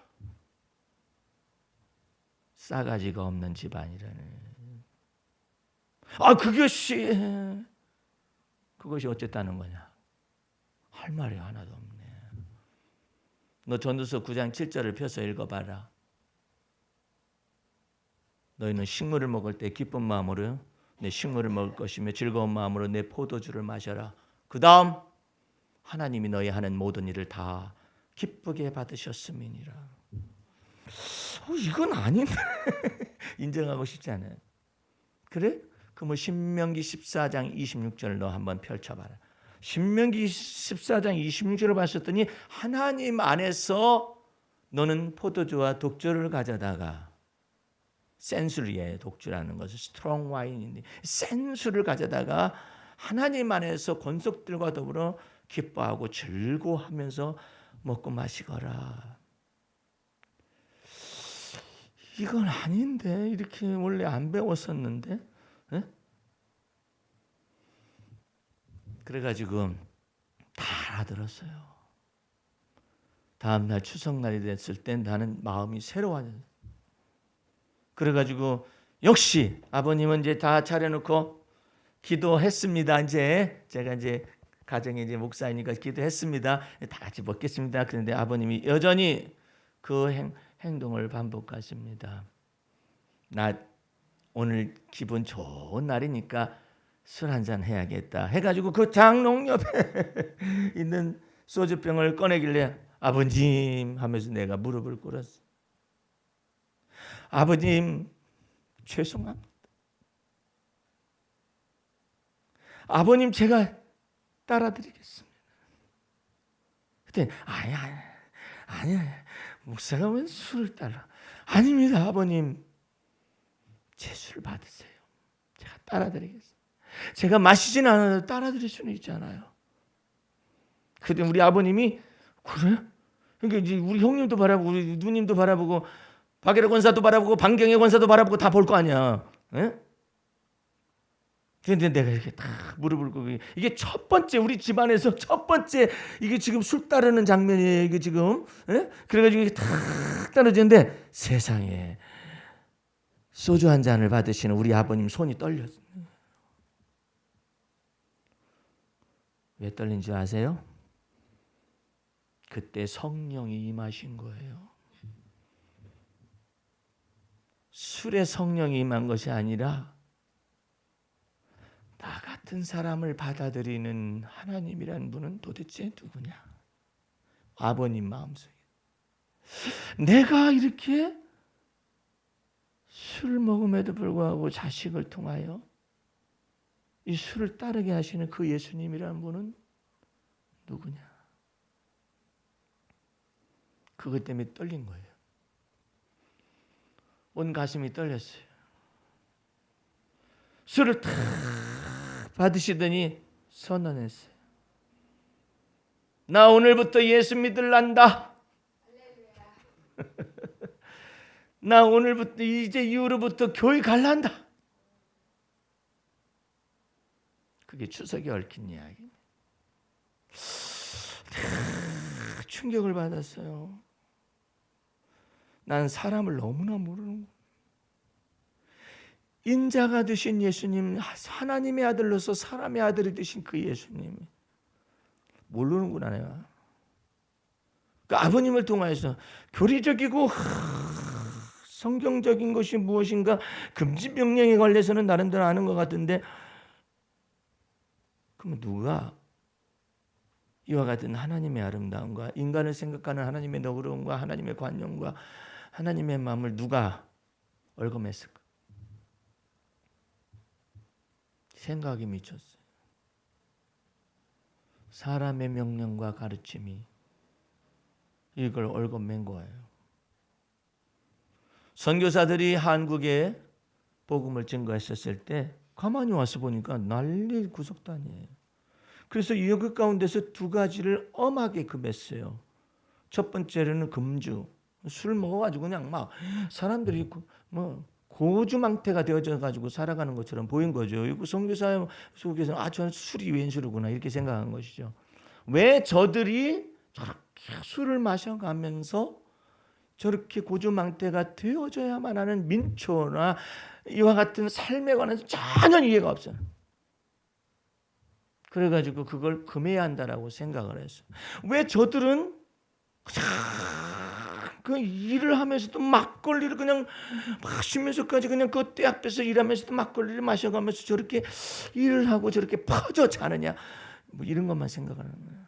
싸가지가 없는 집안이라는. 그것이 어쨌다는 거냐? 할 말이 하나도 없네. 너 전도서 9장 7절을 펴서 읽어봐라. 너희는 식물을 먹을 때 기쁜 마음으로 내 식물을 먹을 것이며 즐거운 마음으로 내 포도주를 마셔라. 그 다음 하나님이 너희 하는 모든 일을 다 기쁘게 받으셨음이니라. 이건 아닌데 인정하고 싶지 않아요. 그래? 그럼 신명기 14장 26절을 너 한번 펼쳐봐라. 신명기 14장 26절을 봤었더니 하나님 안에서 너는 포도주와 독주를 가져다가 센 술이에요. 독주라는 것은 스트롱 와인인데 센 술을 가져다가 하나님 안에서 권속들과 더불어 기뻐하고 즐거워하면서 먹고 마시거라. 이건 아닌데 이렇게 원래 안 배웠었는데 에? 그래가지고 다 알아들었어요. 다음날 추석날이 됐을 때 나는 마음이 새로워졌어요. 그래가지고 역시 아버님은 이제 다 차려놓고 기도했습니다. 이제 제가 이제 가정에 이제 목사이니까 기도했습니다. 다 같이 먹겠습니다. 그런데 아버님이 여전히 그 행동을 반복하십니다. 나 오늘 기분 좋은 날이니까 술 한잔 해야겠다 해가지고 그 장롱 옆에 있는 소주병을 꺼내길래 아버님 하면서 내가 무릎을 꿇었어. 아버님 죄송합니다. 아버님 제가 따라드리겠습니다. 그때 아니야 목사가 왜 술을 따라? 아닙니다 아버님 제 술 받으세요. 제가 따라드리겠습니다. 제가 마시진 않아도 따라드릴 수는 있잖아요. 그때 우리 아버님이 그래? 그러니까 이제 우리 형님도 바라보고 우리 누님도 바라보고 박예라 권사도 바라보고 방경의 권사도 바라보고 다 볼 거 아니야. 그런데 내가 이렇게 다 무릎을 꿇고 이게 첫 번째 우리 집안에서 첫 번째 이게 지금 술 따르는 장면이에요. 이게 지금 그래가지고 이게 탁 떨어지는데 세상에 소주 한 잔을 받으시는 우리 아버님 손이 떨렸어요. 왜 떨린지 아세요? 그때 성령이 임하신 거예요. 술에 성령이 임한 것이 아니라 나 같은 사람을 받아들이는 하나님이라는 분은 도대체 누구냐? 아버님 마음속에 내가 이렇게 술을 먹음에도 불구하고 자식을 통하여 이 술을 따르게 하시는 그 예수님이라는 분은 누구냐? 그것 때문에 떨린 거예요. 온 가슴이 떨렸어요. 술을 탁 받으시더니 선언했어요. 나 오늘부터 예수 믿을란다. 나 오늘부터 이제 이후로부터 교회 갈란다. 그게 추석에 얽힌 이야기입니다. 충격을 받았어요. 난 사람을 너무나 모르는 인자가 되신 예수님, 하나님의 아들로서 사람의 아들이 되신 그 예수님 모르는구나 내가. 그 아버님을 통하여서 교리적이고 성경적인 것이 무엇인가 금지 명령에 관해서는 나름대로 아는 것 같은데, 그러면 누가 이와 같은 하나님의 아름다움과 인간을 생각하는 하나님의 너그러움과 하나님의 관용과 하나님의 마음을 누가 얽어맸을까? 생각이 미쳤어요. 사람의 명령과 가르침이 이걸 얽어맨 거예요. 선교사들이 한국에 복음을 증거했었을 때 가만히 와서 보니까 난리 구석단이에요. 그래서 이 여기 가운데서 두 가지를 엄하게 금했어요. 첫 번째로는 금주. 술 먹어가지고 그냥 막 사람들이 뭐 고주망태가 되어져 가지고 살아가는 것처럼 보인 거죠. 이 선교사 속에서는 저는 술이 웬수로구나 이렇게 생각한 것이죠. 왜 저들이 저렇게 술을 마셔가면서 저렇게 고주망태가 되어져야만 하는 민초나 이와 같은 삶에 관해서 전혀 이해가 없어요. 그래가지고 그걸 금해야 한다라고 생각을 했어요. 왜 저들은 그 일을 하면서도 막걸리를 그냥 마시면서까지 그냥 그 때 앞에서 일하면서도 막걸리를 마셔가면서 저렇게 일을 하고 저렇게 퍼져 자느냐, 뭐 이런 것만 생각하는 거예요.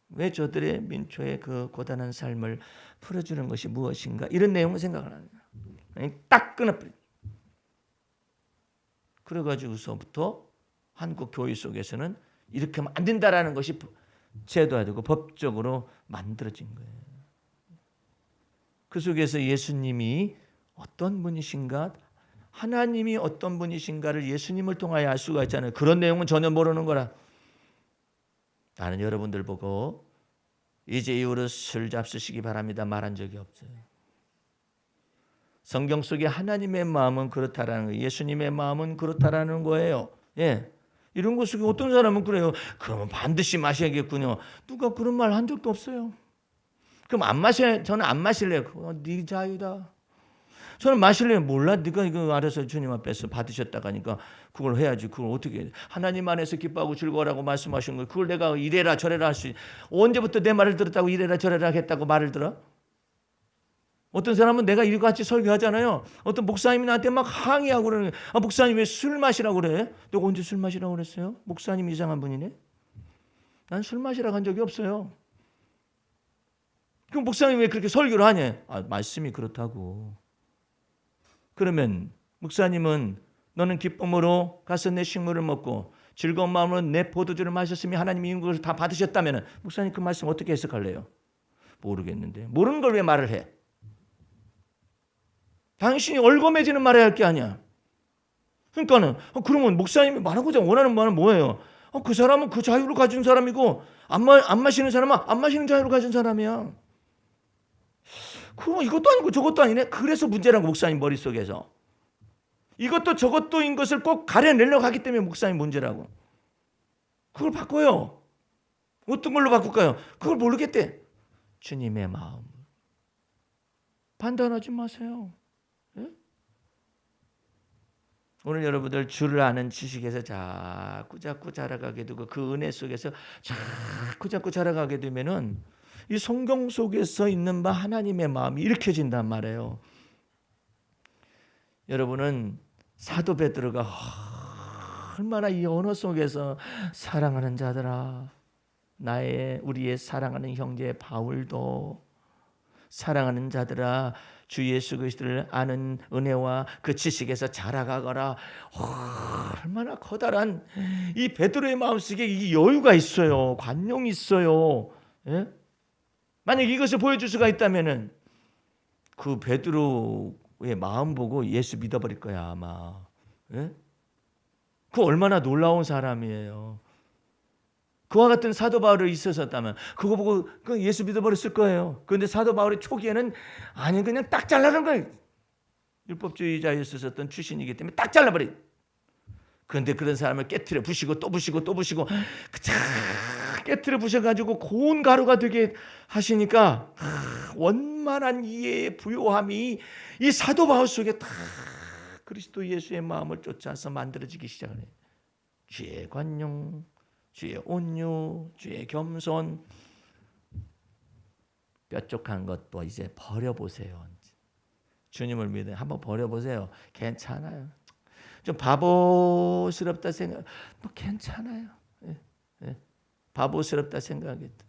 왜 저들의 민초의 그 고단한 삶을 풀어주는 것이 무엇인가, 이런 내용을 생각을 하는 거예요. 딱 끊어버려. 그래가지고서부터 한국 교회 속에서는 이렇게 하면 안 된다라는 것이 제도화되고 법적으로 만들어진 거예요. 그 속에서 예수님이 어떤 분이신가, 하나님이 어떤 분이신가를 예수님을 통하여 알 수가 있잖아요. 그런 내용은 전혀 모르는 거라. 나는 여러분들 보고 이제 이후로 술 잡수시기 바랍니다 말한 적이 없어요. 성경 속에 하나님의 마음은 그렇다라는 거예요. 예수님의 마음은 그렇다라는 거예요. 예. 이런 것 속에 어떤 사람은 그래요. 그러면 반드시 마셔야겠군요. 누가 그런 말 한 적도 없어요. 그럼 안 마셔, 저는 안 마실래요. 네 자유다. 저는 마실래요. 몰라. 네가 이거 알아서 주님 앞에서 받으셨다고 하니까 그걸 해야지. 그걸 어떻게 해. 하나님 안에서 기뻐하고 즐거워라고 말씀하신 거예요. 그걸 내가 이래라 저래라 할 수 있어. 언제부터 내 말을 들었다고 이래라 저래라 했다고 말을 들어? 어떤 사람은 내가 이거 같이 설교하잖아요. 어떤 목사님이 나한테 막 항의하고 그러는 거예요. 아, 목사님 왜 술 마시라고 그래? 내가 언제 술 마시라고 그랬어요? 목사님 이상한 분이네. 난 술 마시라고 한 적이 없어요. 그럼 목사님 왜 그렇게 설교를 하냐? 아, 말씀이 그렇다고. 그러면 목사님은 너는 기쁨으로 가서 내 식물을 먹고 즐거운 마음으로 내 포도주를 마셨으니 하나님이 이런 것을 다 받으셨다면 목사님 그 말씀 어떻게 해석할래요? 모르겠는데. 모르는 걸 왜 말을 해? 당신이 얼거매지는 말해야 할 게 아니야. 그러니까는 그러면 목사님이 말하고자 원하는 말은 뭐예요? 그 사람은 그 자유를 가진 사람이고 안 마시는 사람은 안 마시는 자유를 가진 사람이야. 그럼 이것도 아니고 저것도 아니네. 그래서 문제란 거 목사님 머릿속에서. 이것도 저것도인 것을 꼭 가려내려고 하기 때문에 목사님 문제라고. 그걸 바꿔요. 어떤 걸로 바꿀까요? 그걸 모르겠대. 주님의 마음. 판단하지 마세요. 예? 오늘 여러분들 주를 아는 지식에서 자꾸 자라가게 되고 그 은혜 속에서 자꾸 자라가게 되면은 이 성경 속에서 있는 바 하나님의 마음이 일으켜진단 말이에요. 여러분은 사도 베드로가 얼마나 이 언어 속에서 사랑하는 자들아, 우리의 사랑하는 형제 바울도 사랑하는 자들아, 주 예수 그리스도를 아는 은혜와 그 지식에서 자라가거라. 얼마나 커다란 이 베드로의 마음속에 이 여유가 있어요. 관용이 있어요. 예? 만약 이것을 보여줄 수가 있다면은 그 베드로의 마음 보고 예수 믿어버릴 거야 아마. 예? 그 얼마나 놀라운 사람이에요. 그와 같은 사도 바울이 있었다면 그거 보고 예수 믿어버렸을 거예요. 그런데 사도 바울의 초기에는 아니 그냥 딱 잘라는 거예요. 율법주의자였었던 출신이기 때문에 딱 잘라버려. 그런데 그런 사람을 깨트려 부시고 또 부시고 깨트려 부셔가지고 고운 가루가 되게 하시니까 원만한 이해의 부요함이 이 사도 바울 속에 다 그리스도 예수의 마음을 쫓아서 만들어지기 시작해요. 주의 관용, 주의 온유, 주의 겸손, 뾰족한 것도 이제 버려보세요. 주님을 믿어 한번 버려보세요. 괜찮아요. 좀 바보스럽다 생각, 뭐 괜찮아요. 예. 바보스럽다 생각하겠다.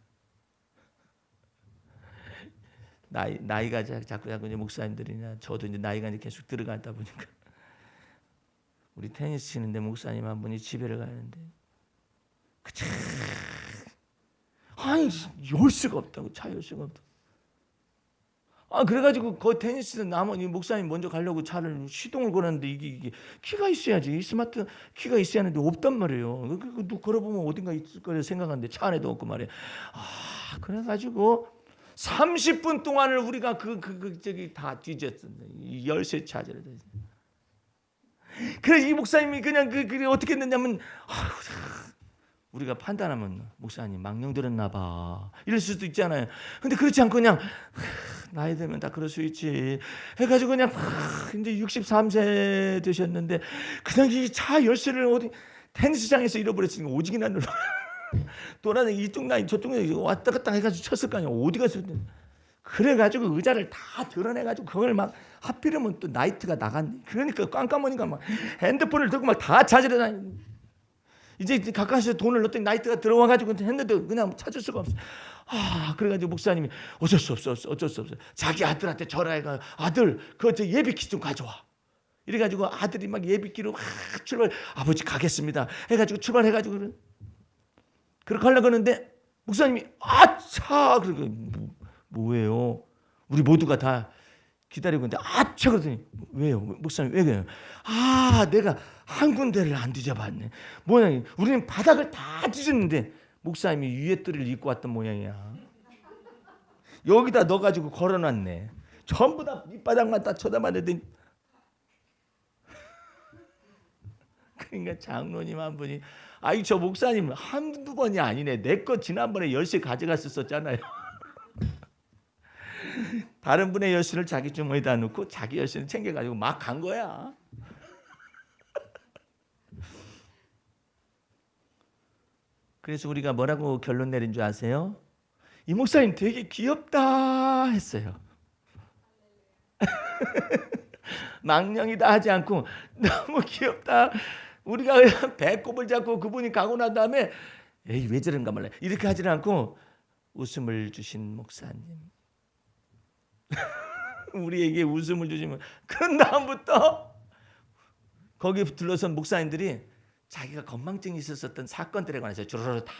나이가 자꾸 이제 목사님들이나 저도 이제 나이가 이제 계속 들어가다 보니까 우리 테니스 치는데 목사님 한 분이 집에를 가는데 아니 열쇠가 없다고 차 열쇠가 없다. 그래가지고 그 테니스 남은 이 목사님 먼저 가려고 차를 시동을 걸었는데 이게 키가 있어야지 스마트 키가 있어야 하는데 없단 말이에요. 걸어보면 어딘가 있을 거라 생각하는데 차 안에도 없고 말이에요. 그래가지고 30분 동안을 우리가 저기 다 뒤졌어. 열쇠 찾으려. 그래서 이 목사님이 그냥 어떻게 했느냐면 우리가 판단하면 목사님 망령 들었나 봐 이럴 수도 있잖아요. 근데 그렇지 않고 그냥 나이 들면 다 그럴 수 있지 해가지고 그냥 이제 63세 되셨는데 그냥 이 차 열쇠를 어디 테니스장에서 잃어버렸으니까 오직이나 눌러 돌아다니 이쪽 라인 저쪽 라인 왔다 갔다 해가지고 쳤을 거 아니야. 어디 가서 그래가지고 의자를 다 드러내가지고 그걸 막 하필이면 또 나이트가 나갔네. 그러니까 깜깜하니까 막 핸드폰을 들고 막 다 찾으러 다니. 이제 가까이서 돈을 넣었더니 나이트가 들어와가지고 했는데 그냥 찾을 수가 없어. 그래가지고 목사님이 어쩔 수 없어. 자기 아들한테 전화해가 아들 저 예비키 좀 가져와. 이래가지고 아들이 막 예비키로 출발. 아버지 가겠습니다. 해가지고 출발해가지고 그렇게 하려고 하는데 목사님이 그러고 뭐예요? 우리 모두가 다 기다리고 있는데 그러더니 왜요? 목사님 왜 그래요? 내가 한 군데를 안 뒤져봤네. 뭐냐? 우리는 바닥을 다 뒤졌는데 목사님이 위에뜨를 입고 왔던 모양이야. 여기다 넣어가지고 걸어놨네. 전부 다 밑바닥만 다 쳐다봤는데 그러니까 장로님 한 분이 저 목사님 한두 번이 아니네. 내 거 지난번에 열쇠 가져갔었잖아요. 다른 분의 열쇠를 자기 주머니에다 넣고 자기 열쇠는 챙겨가지고 막 간 거야. 그래서 우리가 뭐라고 결론 내린 줄 아세요? 이 목사님 되게 귀엽다 했어요. 망령이다 하지 않고 너무 귀엽다. 우리가 배꼽을 잡고 그분이 가고 난 다음에 에이 왜 저런가 몰라 이렇게 하지는 않고 웃음을 주신 목사님. 우리에게 웃음을 주시면 그런 다음부터 거기에 둘러선 목사님들이 자기가 건망증이 있었던 사건들에 관해서 주르르 다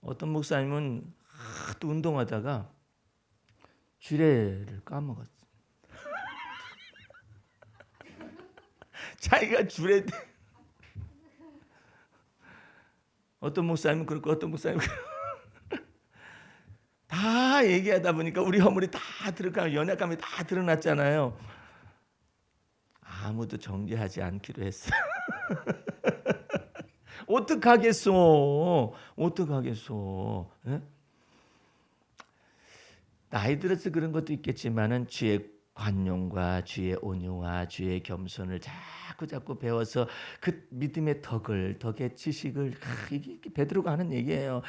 어떤 목사님은 또 운동하다가 주례를 까먹었어. 자기가 주례 어떤 목사님은 그렇고 어떤 목사님은 다 얘기하다 보니까 우리 허물이 다 드러나고 연약감이 다 드러났잖아요. 아무도 정죄하지 않기로 했어. 어떡하겠어? 에? 나이 들어서 그런 것도 있겠지만은 주의 관용과 주의 온유와 주의 겸손을 자꾸 배워서 그 믿음의 덕의 지식을 이게 베드로가 하는 얘기예요.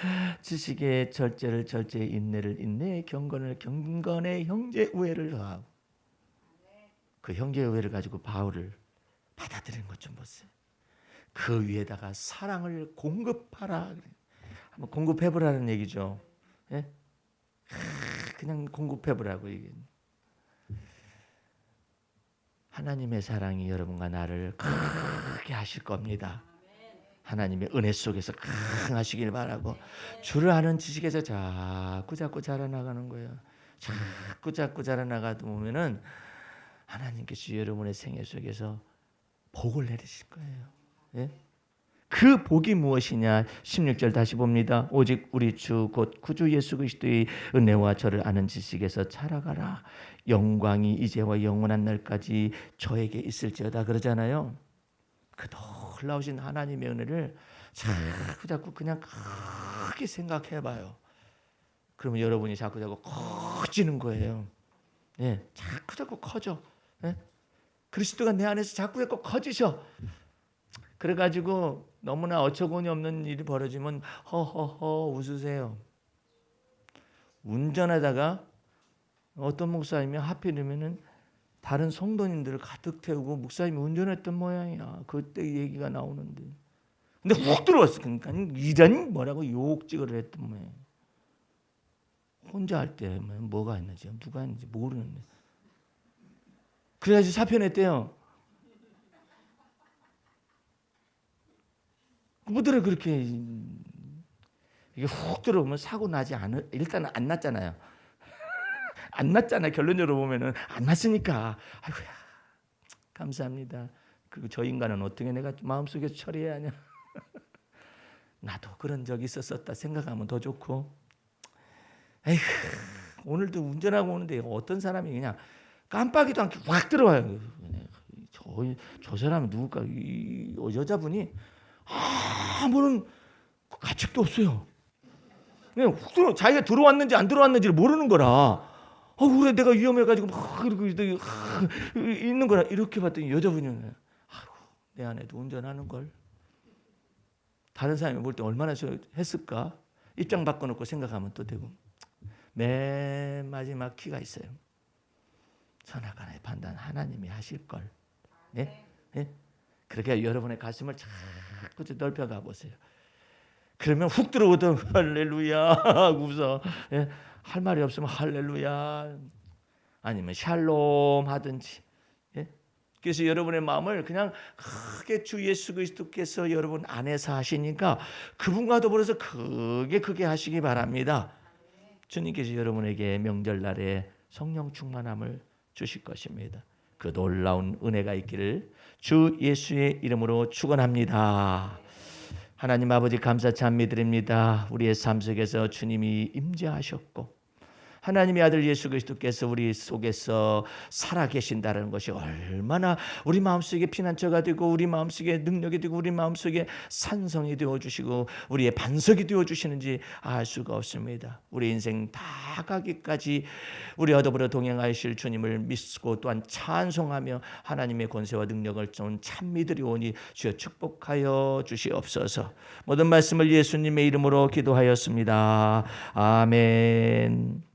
지식의 절제를 절제의 인내를 인내의 경건을 경건의 형제 우애를 더하고 그 형제 우애를 가지고 바울을 받아들이는 것 좀 보세요. 그 위에다가 사랑을 공급하라. 한번 공급해보라는 얘기죠. 예? 그냥 공급해보라고 이게. 하나님의 사랑이 여러분과 나를 크게 하실 겁니다. 하나님의 은혜 속에서 강하시길 바라고 주를 아는 지식에서 자꾸 자라나가는 거예요. 자꾸 자라나가다 보면은 하나님께서 여러분의 생애 속에서 복을 내리실 거예요. 예? 그 복이 무엇이냐? 16절 다시 봅니다. 오직 우리 주 곧 구주 예수 그리스도의 은혜와 저를 아는 지식에서 자라가라. 영광이 이제와 영원한 날까지 저에게 있을지어다 그러잖아요. 그 놀라우신 하나님의 은혜를 자꾸 그냥 크게 생각해봐요. 그러면 여러분이 자꾸 커지는 거예요. 예, 자꾸 커져. 예? 그리스도가 내 안에서 자꾸 커지셔. 그래가지고 너무나 어처구니 없는 일이 벌어지면 허허허 웃으세요. 운전하다가 어떤 목사님이 하필이면은 다른 성도님들을 가득 태우고 목사님이 운전했던 모양이야. 그때 얘기가 나오는데. 근데 훅 들어왔어. 그러니까 이단이 뭐라고 욕직을 했던 모양. 혼자 할 때 뭐가 있는지 누가 있는지 모르는데. 그래가지고 사표냈대요. 뭐들을 그렇게 이게 훅 들어오면 사고 나지 않을 일단은 안 났잖아요. 안 났잖아요. 결론적으로 보면은 안 났으니까 아이고야 감사합니다. 그리고 저 인간은 어떻게 내가 마음속에 처리해야 하냐. 나도 그런 적이 있었었다 생각하면 더 좋고. 에휴 오늘도 운전하고 오는데 어떤 사람이 그냥 깜빡이도 않게 확 들어와요. 저 사람은 누굴까? 이 여자분이 아무런 가책도 없어요. 그냥 훅 들어 자기가 들어왔는지 안 들어왔는지를 모르는 거라. 그래 내가 위험해가지고 막 이러고 있는 거라. 이렇게 봤더니 여자분이 내 아내도 운전하는 걸. 다른 사람이 볼 때 얼마나 했을까? 입장 바꿔놓고 생각하면 또 되고. 맨 마지막 키가 있어요. 선악간의 판단 하나님이 하실 걸. 예? 예? 그렇게 여러분의 가슴을 자꾸 넓혀가 보세요. 그러면 훅 들어오던 할렐루야 웃어. 예? 할 말이 없으면 할렐루야 아니면 샬롬 하든지. 예? 그래서 여러분의 마음을 그냥 크게 주 예수 그리스도께서 여러분 안에서 하시니까 그분과 더불어서 크게 하시기 바랍니다. 주님께서 여러분에게 명절날에 성령 충만함을 주실 것입니다. 그 놀라운 은혜가 있기를 주 예수의 이름으로 축원합니다. 하나님 아버지 감사 찬미드립니다. 우리의 삶 속에서 주님이 임재하셨고 하나님의 아들 예수 그리스도께서 우리 속에서 살아계신다는 것이 얼마나 우리 마음속에 피난처가 되고 우리 마음속에 능력이 되고 우리 마음속에 산성이 되어주시고 우리의 반석이 되어주시는지 알 수가 없습니다. 우리 인생 다 가기까지 우리와 더불어 동행하실 주님을 믿고 또한 찬송하며 하나님의 권세와 능력을 좀 참 믿으리오니 주여 축복하여 주시옵소서. 모든 말씀을 예수님의 이름으로 기도하였습니다. 아멘.